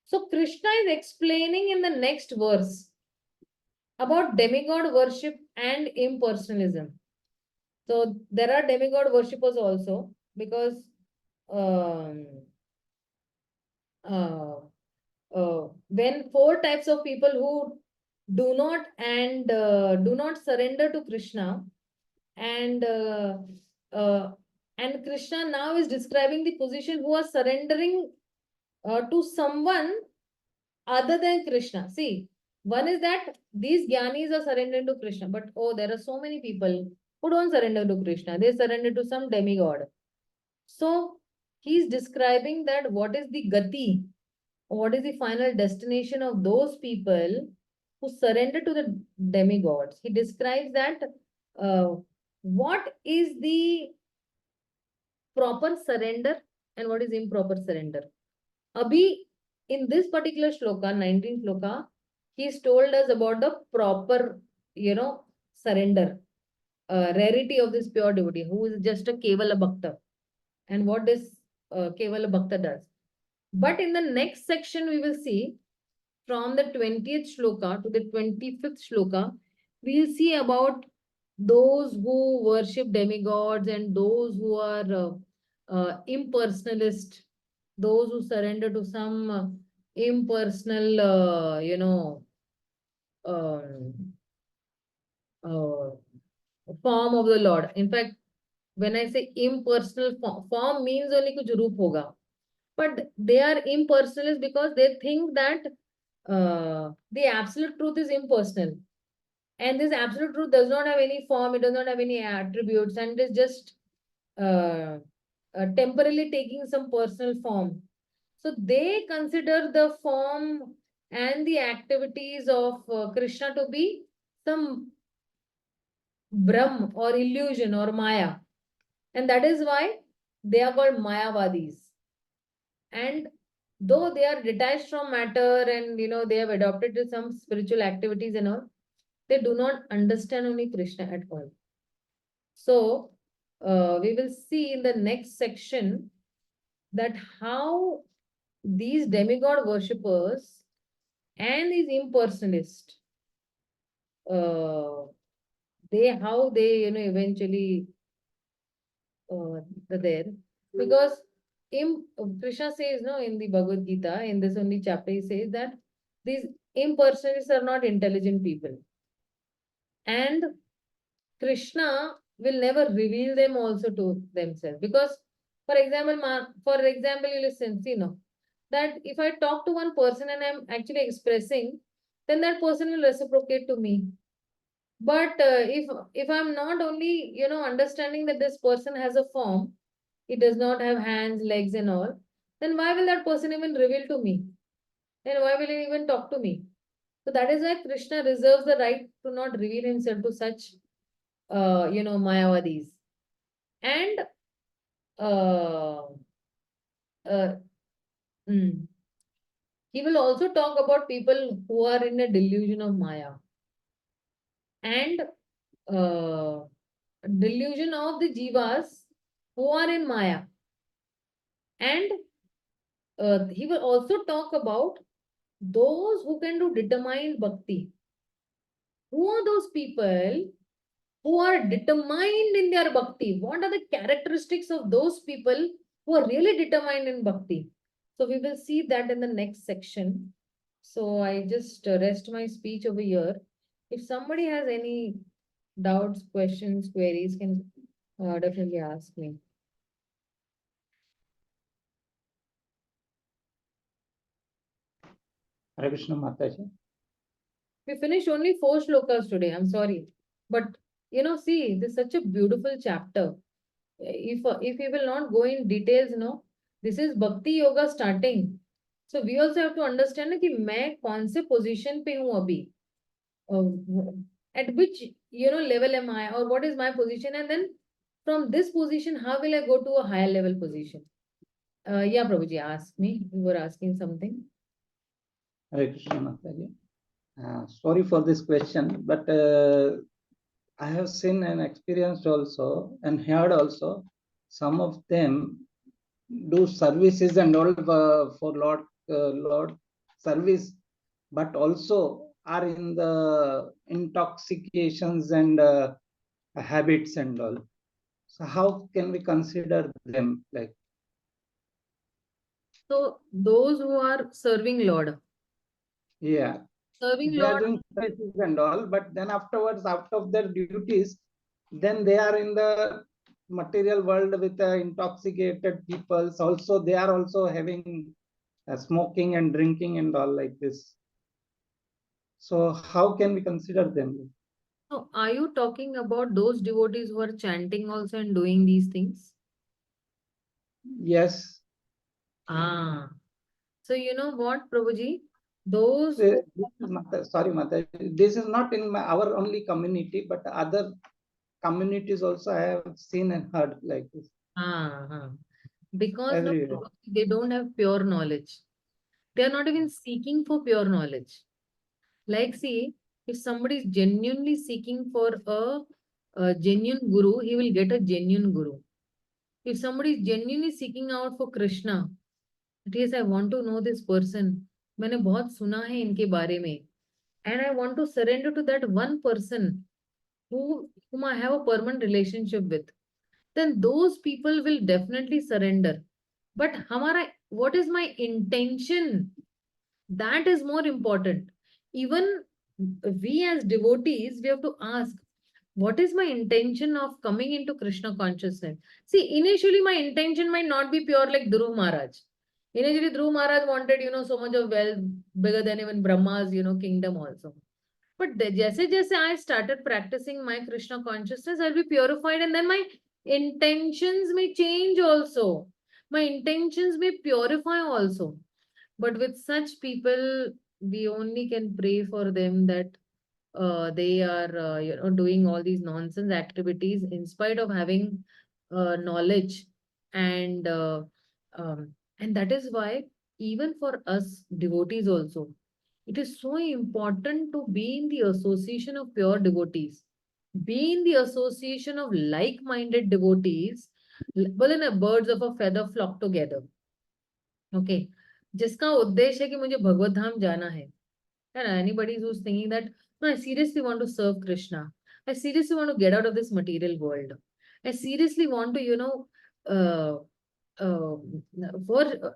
So Krishna is explaining in the next verse about demigod worship and impersonalism. So there are demigod worshippers also, because um, when 4 types of people who do not surrender to Krishna, and Krishna now is describing the position who are surrendering to someone other than Krishna. See, one is that these jnanis are surrendering to Krishna, but there are so many people who don't surrender to Krishna. They surrender to some demigod. So he's describing that what is the gati, what is the final destination of those people who surrender to the demigods. He describes that what is the proper surrender and what is improper surrender. Abhi, in this particular shloka, 19th shloka, he's told us about the proper, surrender, rarity of this pure devotee who is just a Kevala Bhakta, and what this Kevala Bhakta does. But in the next section, we will see from the 20th shloka to the 25th shloka, we will see about those who worship demigods and those who are impersonalist, those who surrender to some impersonal, um, uh, form of the Lord. In fact, when I say impersonal form means only kuch roop hoga. But they are impersonalist because they think that the absolute truth is impersonal. And this absolute truth does not have any form, it does not have any attributes, and it is just temporarily taking some personal form. So they consider the form and the activities of Krishna to be some Brahm or illusion or Maya. And that is why they are called Mayavadis. And though they are detached from matter and they have adopted to some spiritual activities and all, they do not understand only Krishna at all. So we will see in the next section that how these demigod worshippers and these impersonalists, how they eventually there, because Krishna says no in the Bhagavad Gita, in this only chapter he says that these impersonalists are not intelligent people, and Krishna will never reveal them also to themselves, because for example you listen, see, no, that if I talk to one person and I'm actually expressing, then that person will reciprocate to me. But if I'm not only understanding that this person has a form, he does not have hands, legs and all, then why will that person even reveal to me? Then why will he even talk to me? So that is why Krishna reserves the right to not reveal himself to such Mayavadis. And uh, uh, mm, he will also talk about people who are in a delusion of Maya and uh, delusion of the jivas who are in Maya. And he will also talk about those who can do determined bhakti. Who are those people who are determined in their bhakti? What are the characteristics of those people who are really determined in bhakti? So we will see that in the next section. So I just rest my speech over here. If somebody has any doubts, questions, queries, can definitely ask me. Hare Krishna Mataji. We finished only 4 shlokas today. I'm sorry. But, see, this is such a beautiful chapter. If we will not go in details, this is Bhakti Yoga starting. So we also have to understand that मैं कौन से position पे हूँ अभी. At which, level am I, or what is my position, and then from this position, how will I go to a higher level position? Yeah, Prabhuji, ask me. You were asking something. Hare Krishna Mataji. Sorry for this question, but I have seen and experienced also and heard also some of them do services and all for Lord service, but also are in the intoxications and habits and all. So how can we consider them like? So those who are serving Lord. Yeah. Serving They are Lord. doing services and all, but then afterwards, out of their duties, then they are in the material world with intoxicated people. Also, they are also having smoking and drinking and all like this. So how can we consider them? So are you talking about those devotees who are chanting also and doing these things? Yes. Ah. So you know what, Prabhuji? Those Sorry, Mata. This is not in our only community, but other communities also I have seen and heard like this. Because Everywhere. they don't have pure knowledge. They are not even seeking for pure knowledge. Like, see, if somebody is genuinely seeking for a genuine guru, he will get a genuine guru. If somebody is genuinely seeking out for Krishna, that is, I want to know this person. मैंने बहुत सुना है इनके बारे में. And I want to surrender to that one person whom I have a permanent relationship with. Then those people will definitely surrender. But what is my intention? That is more important. Even we as devotees, we have to ask, what is my intention of coming into Krishna consciousness? See, initially my intention might not be pure like Dhruv Maharaj. Initially, Dhruv Maharaj wanted, so much of wealth, bigger than even Brahma's, kingdom also. But jaise I started practicing my Krishna consciousness, I'll be purified, and then my intentions may change also. My intentions may purify also. But with such people, we only can pray for them that they are doing all these nonsense activities in spite of having knowledge, and and that is why even for us devotees also, it is so important to be in the association of pure devotees, be in the association of like-minded devotees, well, in a birds of a feather flock together. Okay, जिसका उद्देश्य है कि मुझे भगवत धाम जाना है ना, anybody who's thinking that No, I seriously want to serve Krishna. I seriously want to get out of this material world. I seriously want to, uh, uh,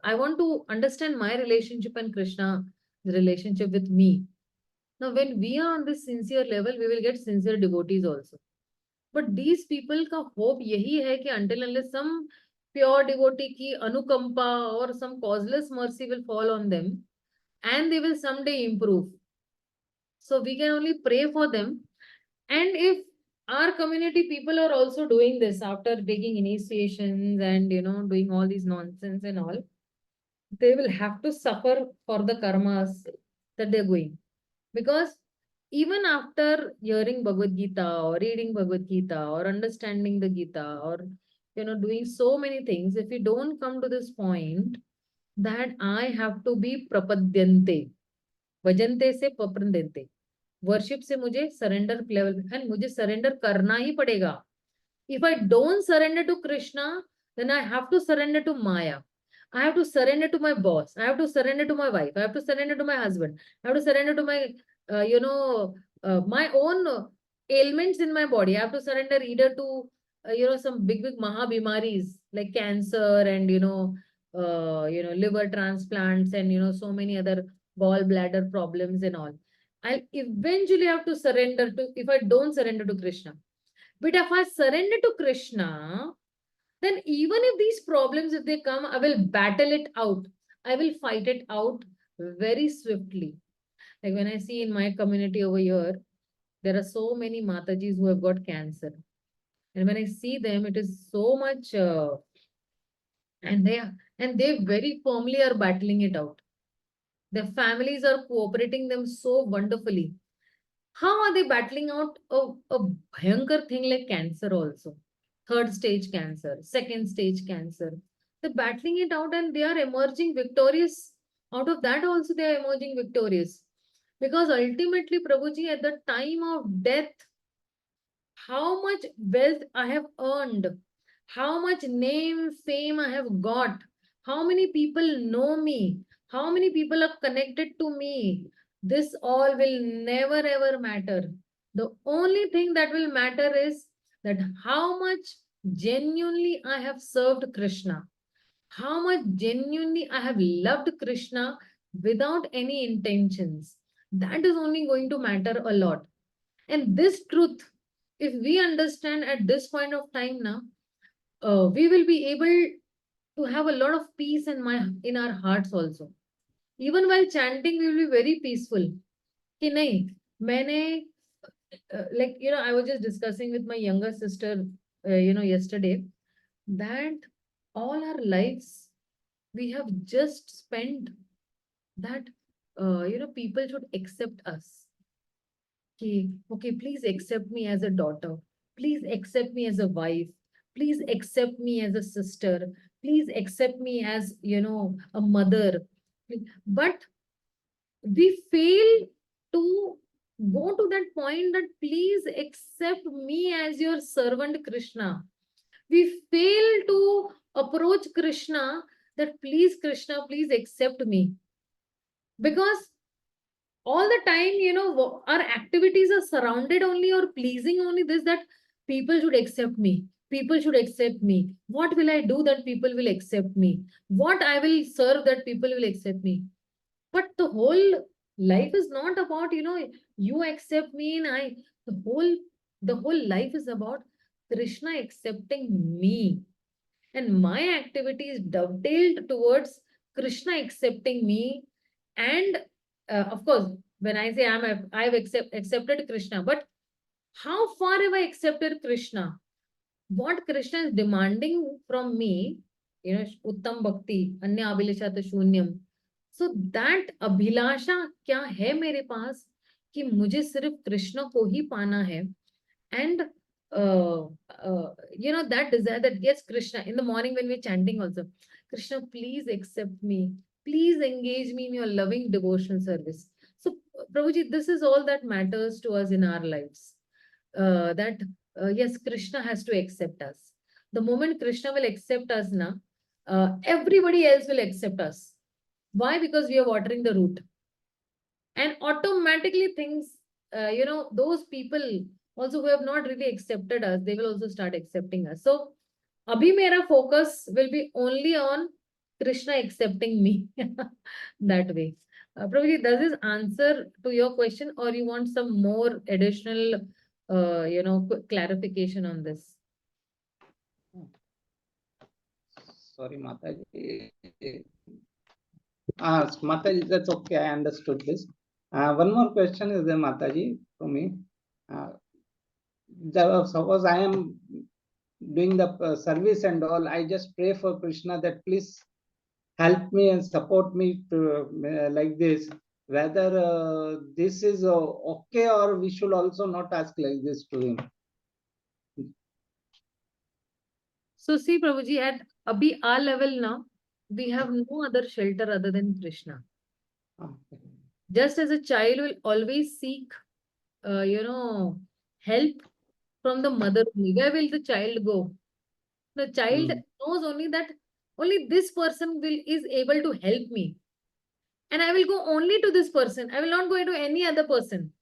I want to understand my relationship and Krishna, the relationship with me. Now, when we are on this sincere level, we will get sincere devotees also. But these people का hope यही है कि until unless some pure devotee की anukampa or some causeless mercy will fall on them, and they will someday improve. So we can only pray for them. And if our community people are also doing this after taking initiations and doing all these nonsense and all, they will have to suffer for the karmas that they're going. Because even after hearing Bhagavad Gita or reading Bhagavad Gita or understanding the Gita or doing so many things, if we don't come to this point that I have to be prapadyante, भजनते से पप्रदन्ते, worship से मुझे surrender level and मुझे surrender करना ही पड़ेगा. If I don't surrender to Krishna, then I have to surrender to Maya. I have to surrender to my boss. I have to surrender to my wife. I have to surrender to my husband. I have to surrender to my, my own ailments in my body. I have to surrender either to, some big maha bimaris like cancer and liver transplants and so many other gallbladder problems and all. I'll eventually have to surrender to if I don't surrender to Krishna. But if I surrender to Krishna, then even if these problems, if they come, I will battle it out. I will fight it out very swiftly. Like when I see in my community over here, there are so many Matajis who have got cancer. And when I see them, it is so much, and they very firmly are battling it out. Their families are cooperating them so wonderfully. How are they battling out a bhayankar thing like cancer also? Third stage cancer, second stage cancer. They're battling it out and they are emerging victorious. Out of that also they are emerging victorious. Because ultimately, Prabhuji, at the time of death, how much wealth I have earned, how much name, fame I have got, how many people know me, how many people are connected to me, this all will never ever matter. The only thing that will matter is that how much genuinely I have served Krishna, how much genuinely I have loved Krishna without any intentions. That is only going to matter a lot. And this truth, if we understand at this point of time now, we will be able to have a lot of peace in our hearts also. Even while chanting, we will be very peaceful. कि नहीं, मैंने like I was just discussing with my younger sister yesterday that all our lives we have just spent that people should accept us. Okay, please accept me as a daughter. Please accept me as a wife. Please accept me as a sister. Please accept me as, a mother. But we fail to go to that point that please accept me as your servant Krishna. We fail to approach Krishna that please Krishna, please accept me. Because all the time, our activities are surrounded only or pleasing only this that people should accept me. People should accept me. What will I do that people will accept me? What I will serve that people will accept me? But the whole life is not about, you accept me and I. The whole life is about Krishna accepting me. And my activity is dovetailed towards Krishna accepting me. And of course, when I say I've accepted Krishna, but how far have I accepted Krishna? What Krishna is demanding from me, Uttam Bhakti, Anya Abhilashata Shunyam. So that Abhilasha क्या है मेरे पास कि मुझे सिर्फ कृष्ण को ही पाना है. And that desire that yes, Krishna, in the morning when we're chanting also, Krishna, please accept me. Please engage me in your loving devotional service. So, Prabhuji, this is all that matters to us in our lives. That yes, Krishna has to accept us. The moment Krishna will accept us now, everybody else will accept us. Why? Because we are watering the root. And automatically things those people also who have not really accepted us, they will also start accepting us. So, abhi mera focus will be only on Krishna accepting me that way. Prabhuji, does this answer to your question, or you want some more additional, quick clarification on this? Sorry, Mataji. Mataji, that's okay. I understood this. One more question is there, Mataji, for me. Suppose I am doing the service and all, I just pray for Krishna that please help me and support me to like this. Whether this is okay, or we should also not ask like this to him. So see, Prabhuji, at abhi our level now, we have no other shelter other than Krishna. Okay. Just as a child will always seek, help from the mother only. Where will the child go? The child knows only that only this person is able to help me. And I will go only to this person. I will not go to any other person.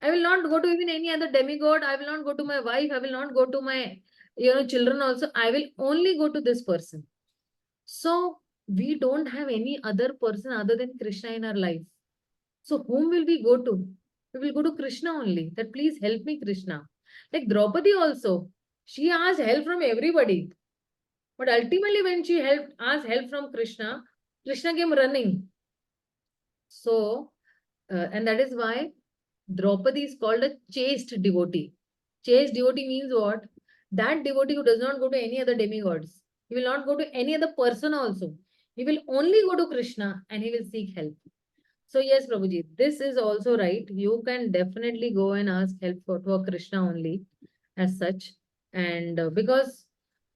I will not go to even any other demigod. I will not go to my wife. I will not go to my, children also. I will only go to this person. So we don't have any other person other than Krishna in our life. So whom will we go to? We will go to Krishna only. That please help me, Krishna. Like Draupadi also. She asked help from everybody. But ultimately when she asked help from Krishna, Krishna came running. So, and that is why Draupadi is called a chaste devotee. Chaste devotee means what? That devotee who does not go to any other demigods. He will not go to any other person also. He will only go to Krishna and he will seek help. So yes, Prabhuji, this is also right. You can definitely go and ask help for Krishna only as such. And because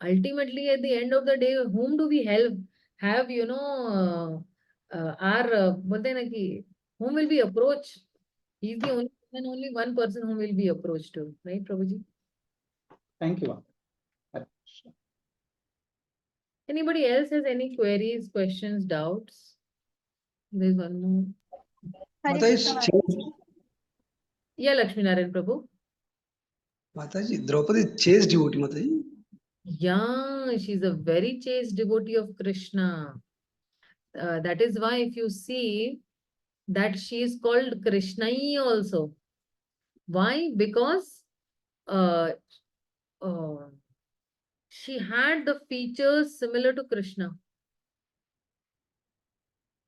ultimately at the end of the day, whom do we help? Have, bolte hai na ki, whom will we approach? He's the only and only one person whom will be approached to, right, Prabhuji? Thank you. Anybody else has any queries, questions, doubts? There's one more. Mataji, Yeah, Lakshmi Narayan Prabhu. Mataji, Draupadi chased devotee, Mataji. Yeah, she's a very chaste devotee of Krishna. That is why if you see that she is called Krishnai also. Why? Because uh, uh, she had the features similar to Krishna.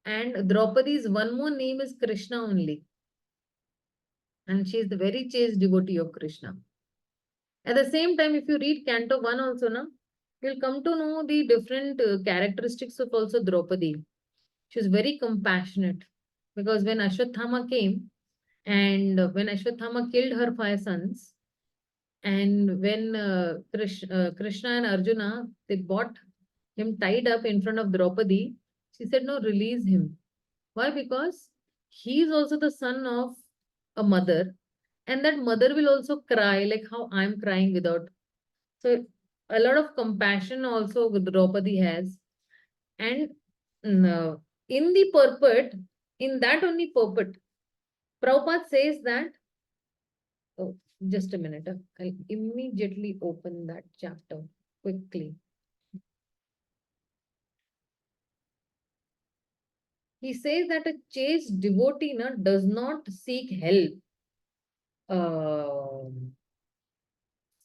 And Draupadi's one more name is Krishna only. And she is the very chaste devotee of Krishna. At the same time, if you read Canto 1 also, na, you'll come to know the different characteristics of also Draupadi. She was very compassionate. Because when Ashwathama came, and when Ashwathama killed her 5 sons, and when Krishna and Arjuna, they bought him tied up in front of Draupadi, she said, no, release him. Why? Because he is also the son of a mother, and that mother will also cry like how I'm crying without. So a lot of compassion also Draupadi has. And in the purport, in that only purport, Prabhupada says that, oh, just a minute, I'll immediately open that chapter quickly. He says that a chaste devotee does not seek help.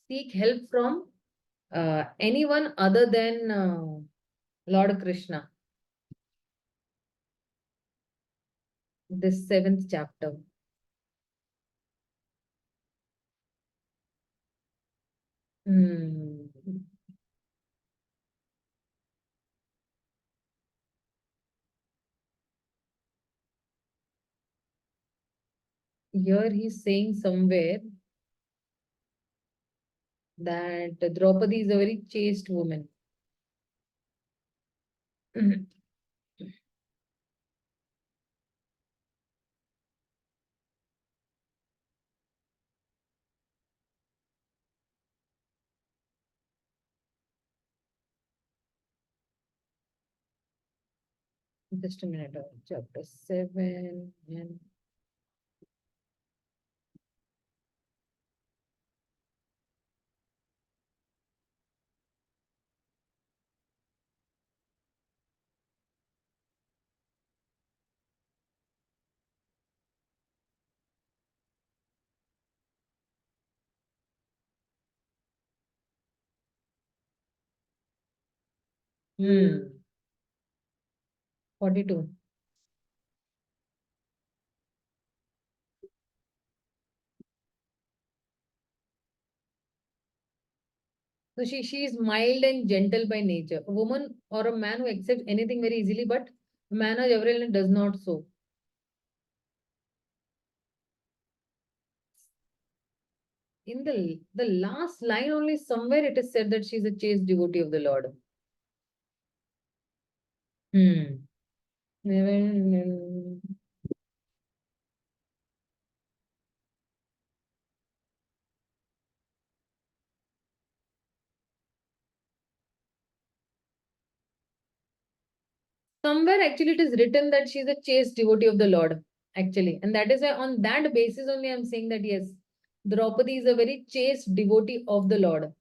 Seek help from anyone other than Lord Krishna. This 7th chapter. Hmm. Here he's saying somewhere that Draupadi is a very chaste woman. Just a minute, chapter 7 and Hmm. 42. So she is mild and gentle by nature. A woman or a man who accepts anything very easily, but a man or everyone does not so. In the last line only somewhere it is said that she is a chaste devotee of the Lord. Hmm. Somewhere actually it is written that she is a chaste devotee of the Lord, actually. And that is why on that basis only I am saying that yes, Draupadi is a very chaste devotee of the Lord.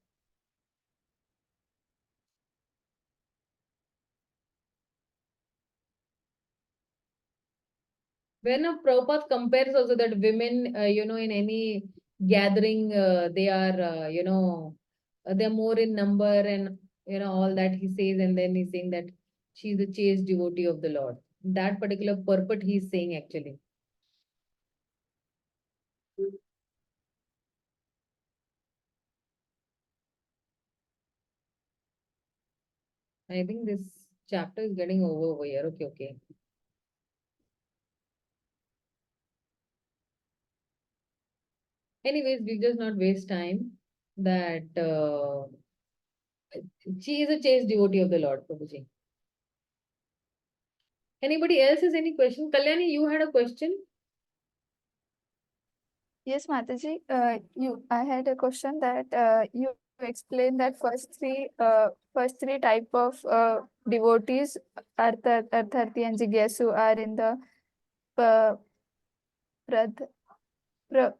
When a Prabhupada compares also that women, in any gathering, they are, they're more in number and, all that he says. And then he's saying that she's a chaste devotee of the Lord. That particular purport he's saying actually. I think this chapter is getting over here. Okay, okay. Anyways, we'll just not waste time. That she is a chaste devotee of the Lord, Prabhuji. Anybody else has any question? Kalyani, you had a question? Yes, Mataji. I had a question that you explained that first three type of devotees, Artharthi and Jigyasu, are in the uh, prad, pra,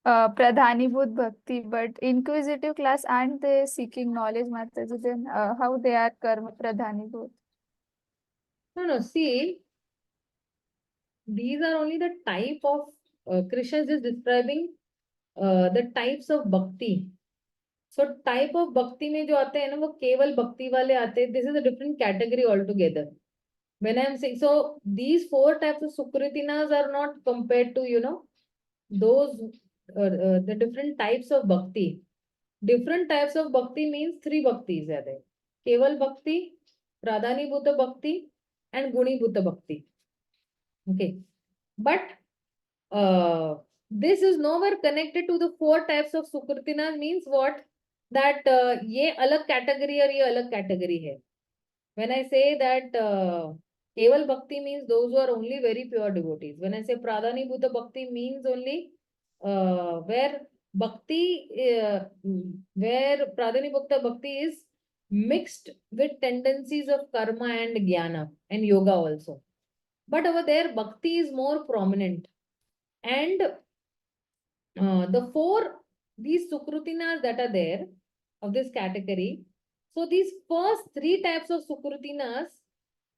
Pradhanibhut Bhakti, but inquisitive class aren't they seeking knowledge, Mataji? Then how they are Karma Pradhanibhut? No, see, these are only the type of Krishna is just describing the types of bhakti. So type of bhakti में जो आते हैं ना वो केवल भक्ति वाले आते हैं. This is a different category altogether. When I am saying, so these four types of Sukritinas are not compared to, those, the different types of bhakti. Different types of bhakti means three bhaktis are there. Keval bhakti, Pradhanibhuta bhakti, and Gunibhuta bhakti. Okay. But this is nowhere connected to the four types of Sukritinas means what? That ये अलग category और ये अलग category है. When I say that Keval Bhakti means those who are only very pure devotees. When I say Pradhanibhuta Bhakti means only where Bhakti, where Pradhanibhuta Bhakti is mixed with tendencies of karma and jnana and yoga also. But over there, Bhakti is more prominent. And these Sukrutinas that are there of this category, so these first three types of Sukrutinas,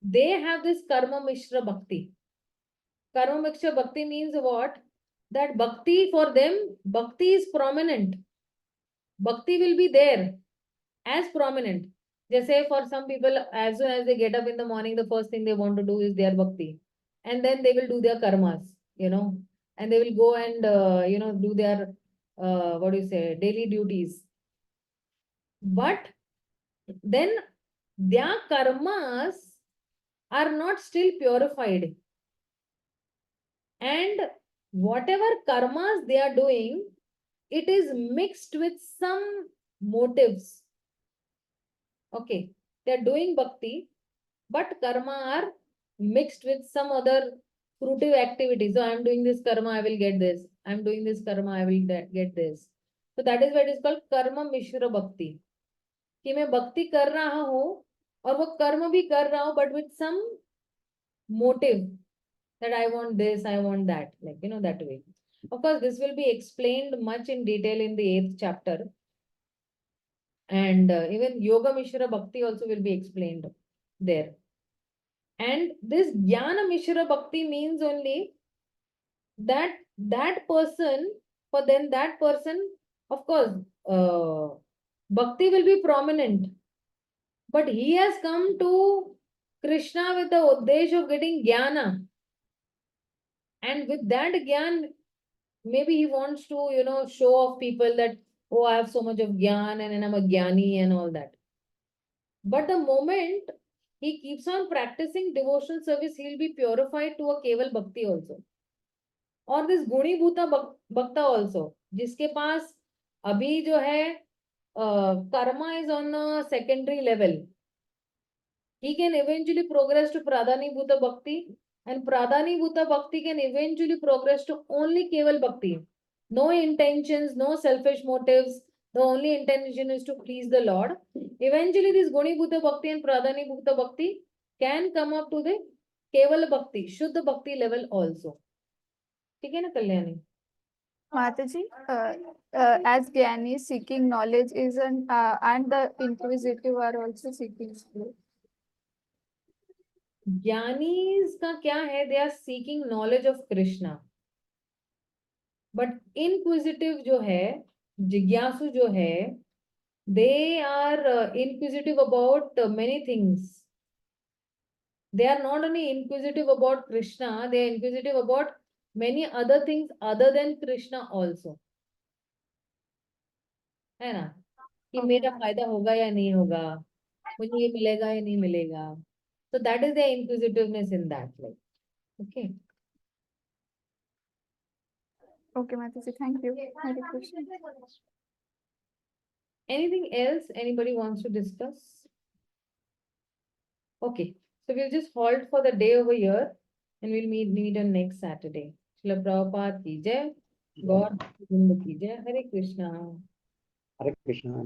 they have this Karma Mishra Bhakti. Karma Mishra Bhakti means what? That Bhakti for them, Bhakti is prominent. Bhakti will be there as prominent. Just say for some people, as soon as they get up in the morning, the first thing they want to do is their Bhakti. And then they will do their karmas, and they will go and, do their, daily duties. But then their karmas are not still purified. And whatever karmas they are doing, it is mixed with some motives. Okay, they are doing bhakti, but karma are mixed with some other fruitive activities. So I am doing this karma, I will get this. I am doing this karma, I will get this. So that is why it is called karma mishra bhakti. कि मैं भक्ति कर रहा हूँ और वो कर्म भी कर रहा हूँ, but with some motive that I want this, I want that, that way. Of course, this will be explained much in detail in the 8th chapter. And even Yoga Mishra Bhakti also will be explained there. And this Jnana Mishra Bhakti means only that person, for then that person, of course, Bhakti will be prominent. But he has come to Krishna with the uddesh of getting jnana. And with that gyan, maybe he wants to, show off people that, oh, I have so much of gyan and I'm a jnani and all that. But the moment he keeps on practicing devotional service, he'll be purified to a Keval Bhakti also. और this गुणी भूता भक्ता also, जिसके पास अभी जो है Karma is on a secondary level, he can eventually progress to pradhani bhuta bhakti, and pradhani bhuta bhakti can eventually progress to only keval bhakti. No intentions, no selfish motives. The only intention is to please the Lord. Eventually, this guni bhuta bhakti and pradhani bhuta bhakti can come up to the keval bhakti, shuddha bhakti level also. ठीक है ना Kalyani? Mataji, as Gyani seeking knowledge isn't, and the inquisitive are also seeking knowledge. Giani's का क्या है? They are seeking knowledge of Krishna. But inquisitive जो है, जिज्ञासु जो है, they are inquisitive about many things. They are not only inquisitive about Krishna, they are inquisitive about many other things other than Krishna also. है ना? कि मेरा फायदा होगा या नहीं होगा, मुझे ये मिलेगा या नहीं मिलेगा. So that is the inquisitiveness in that. Like, okay. Okay, Mataji, thank you. Hare Krishna. Anything else anybody wants to discuss? Okay, so we'll just halt for the day over here and we'll meet on next Saturday. Srila Prabhupada ki jai. God ki jai. Hare Krishna. Hare Krishna.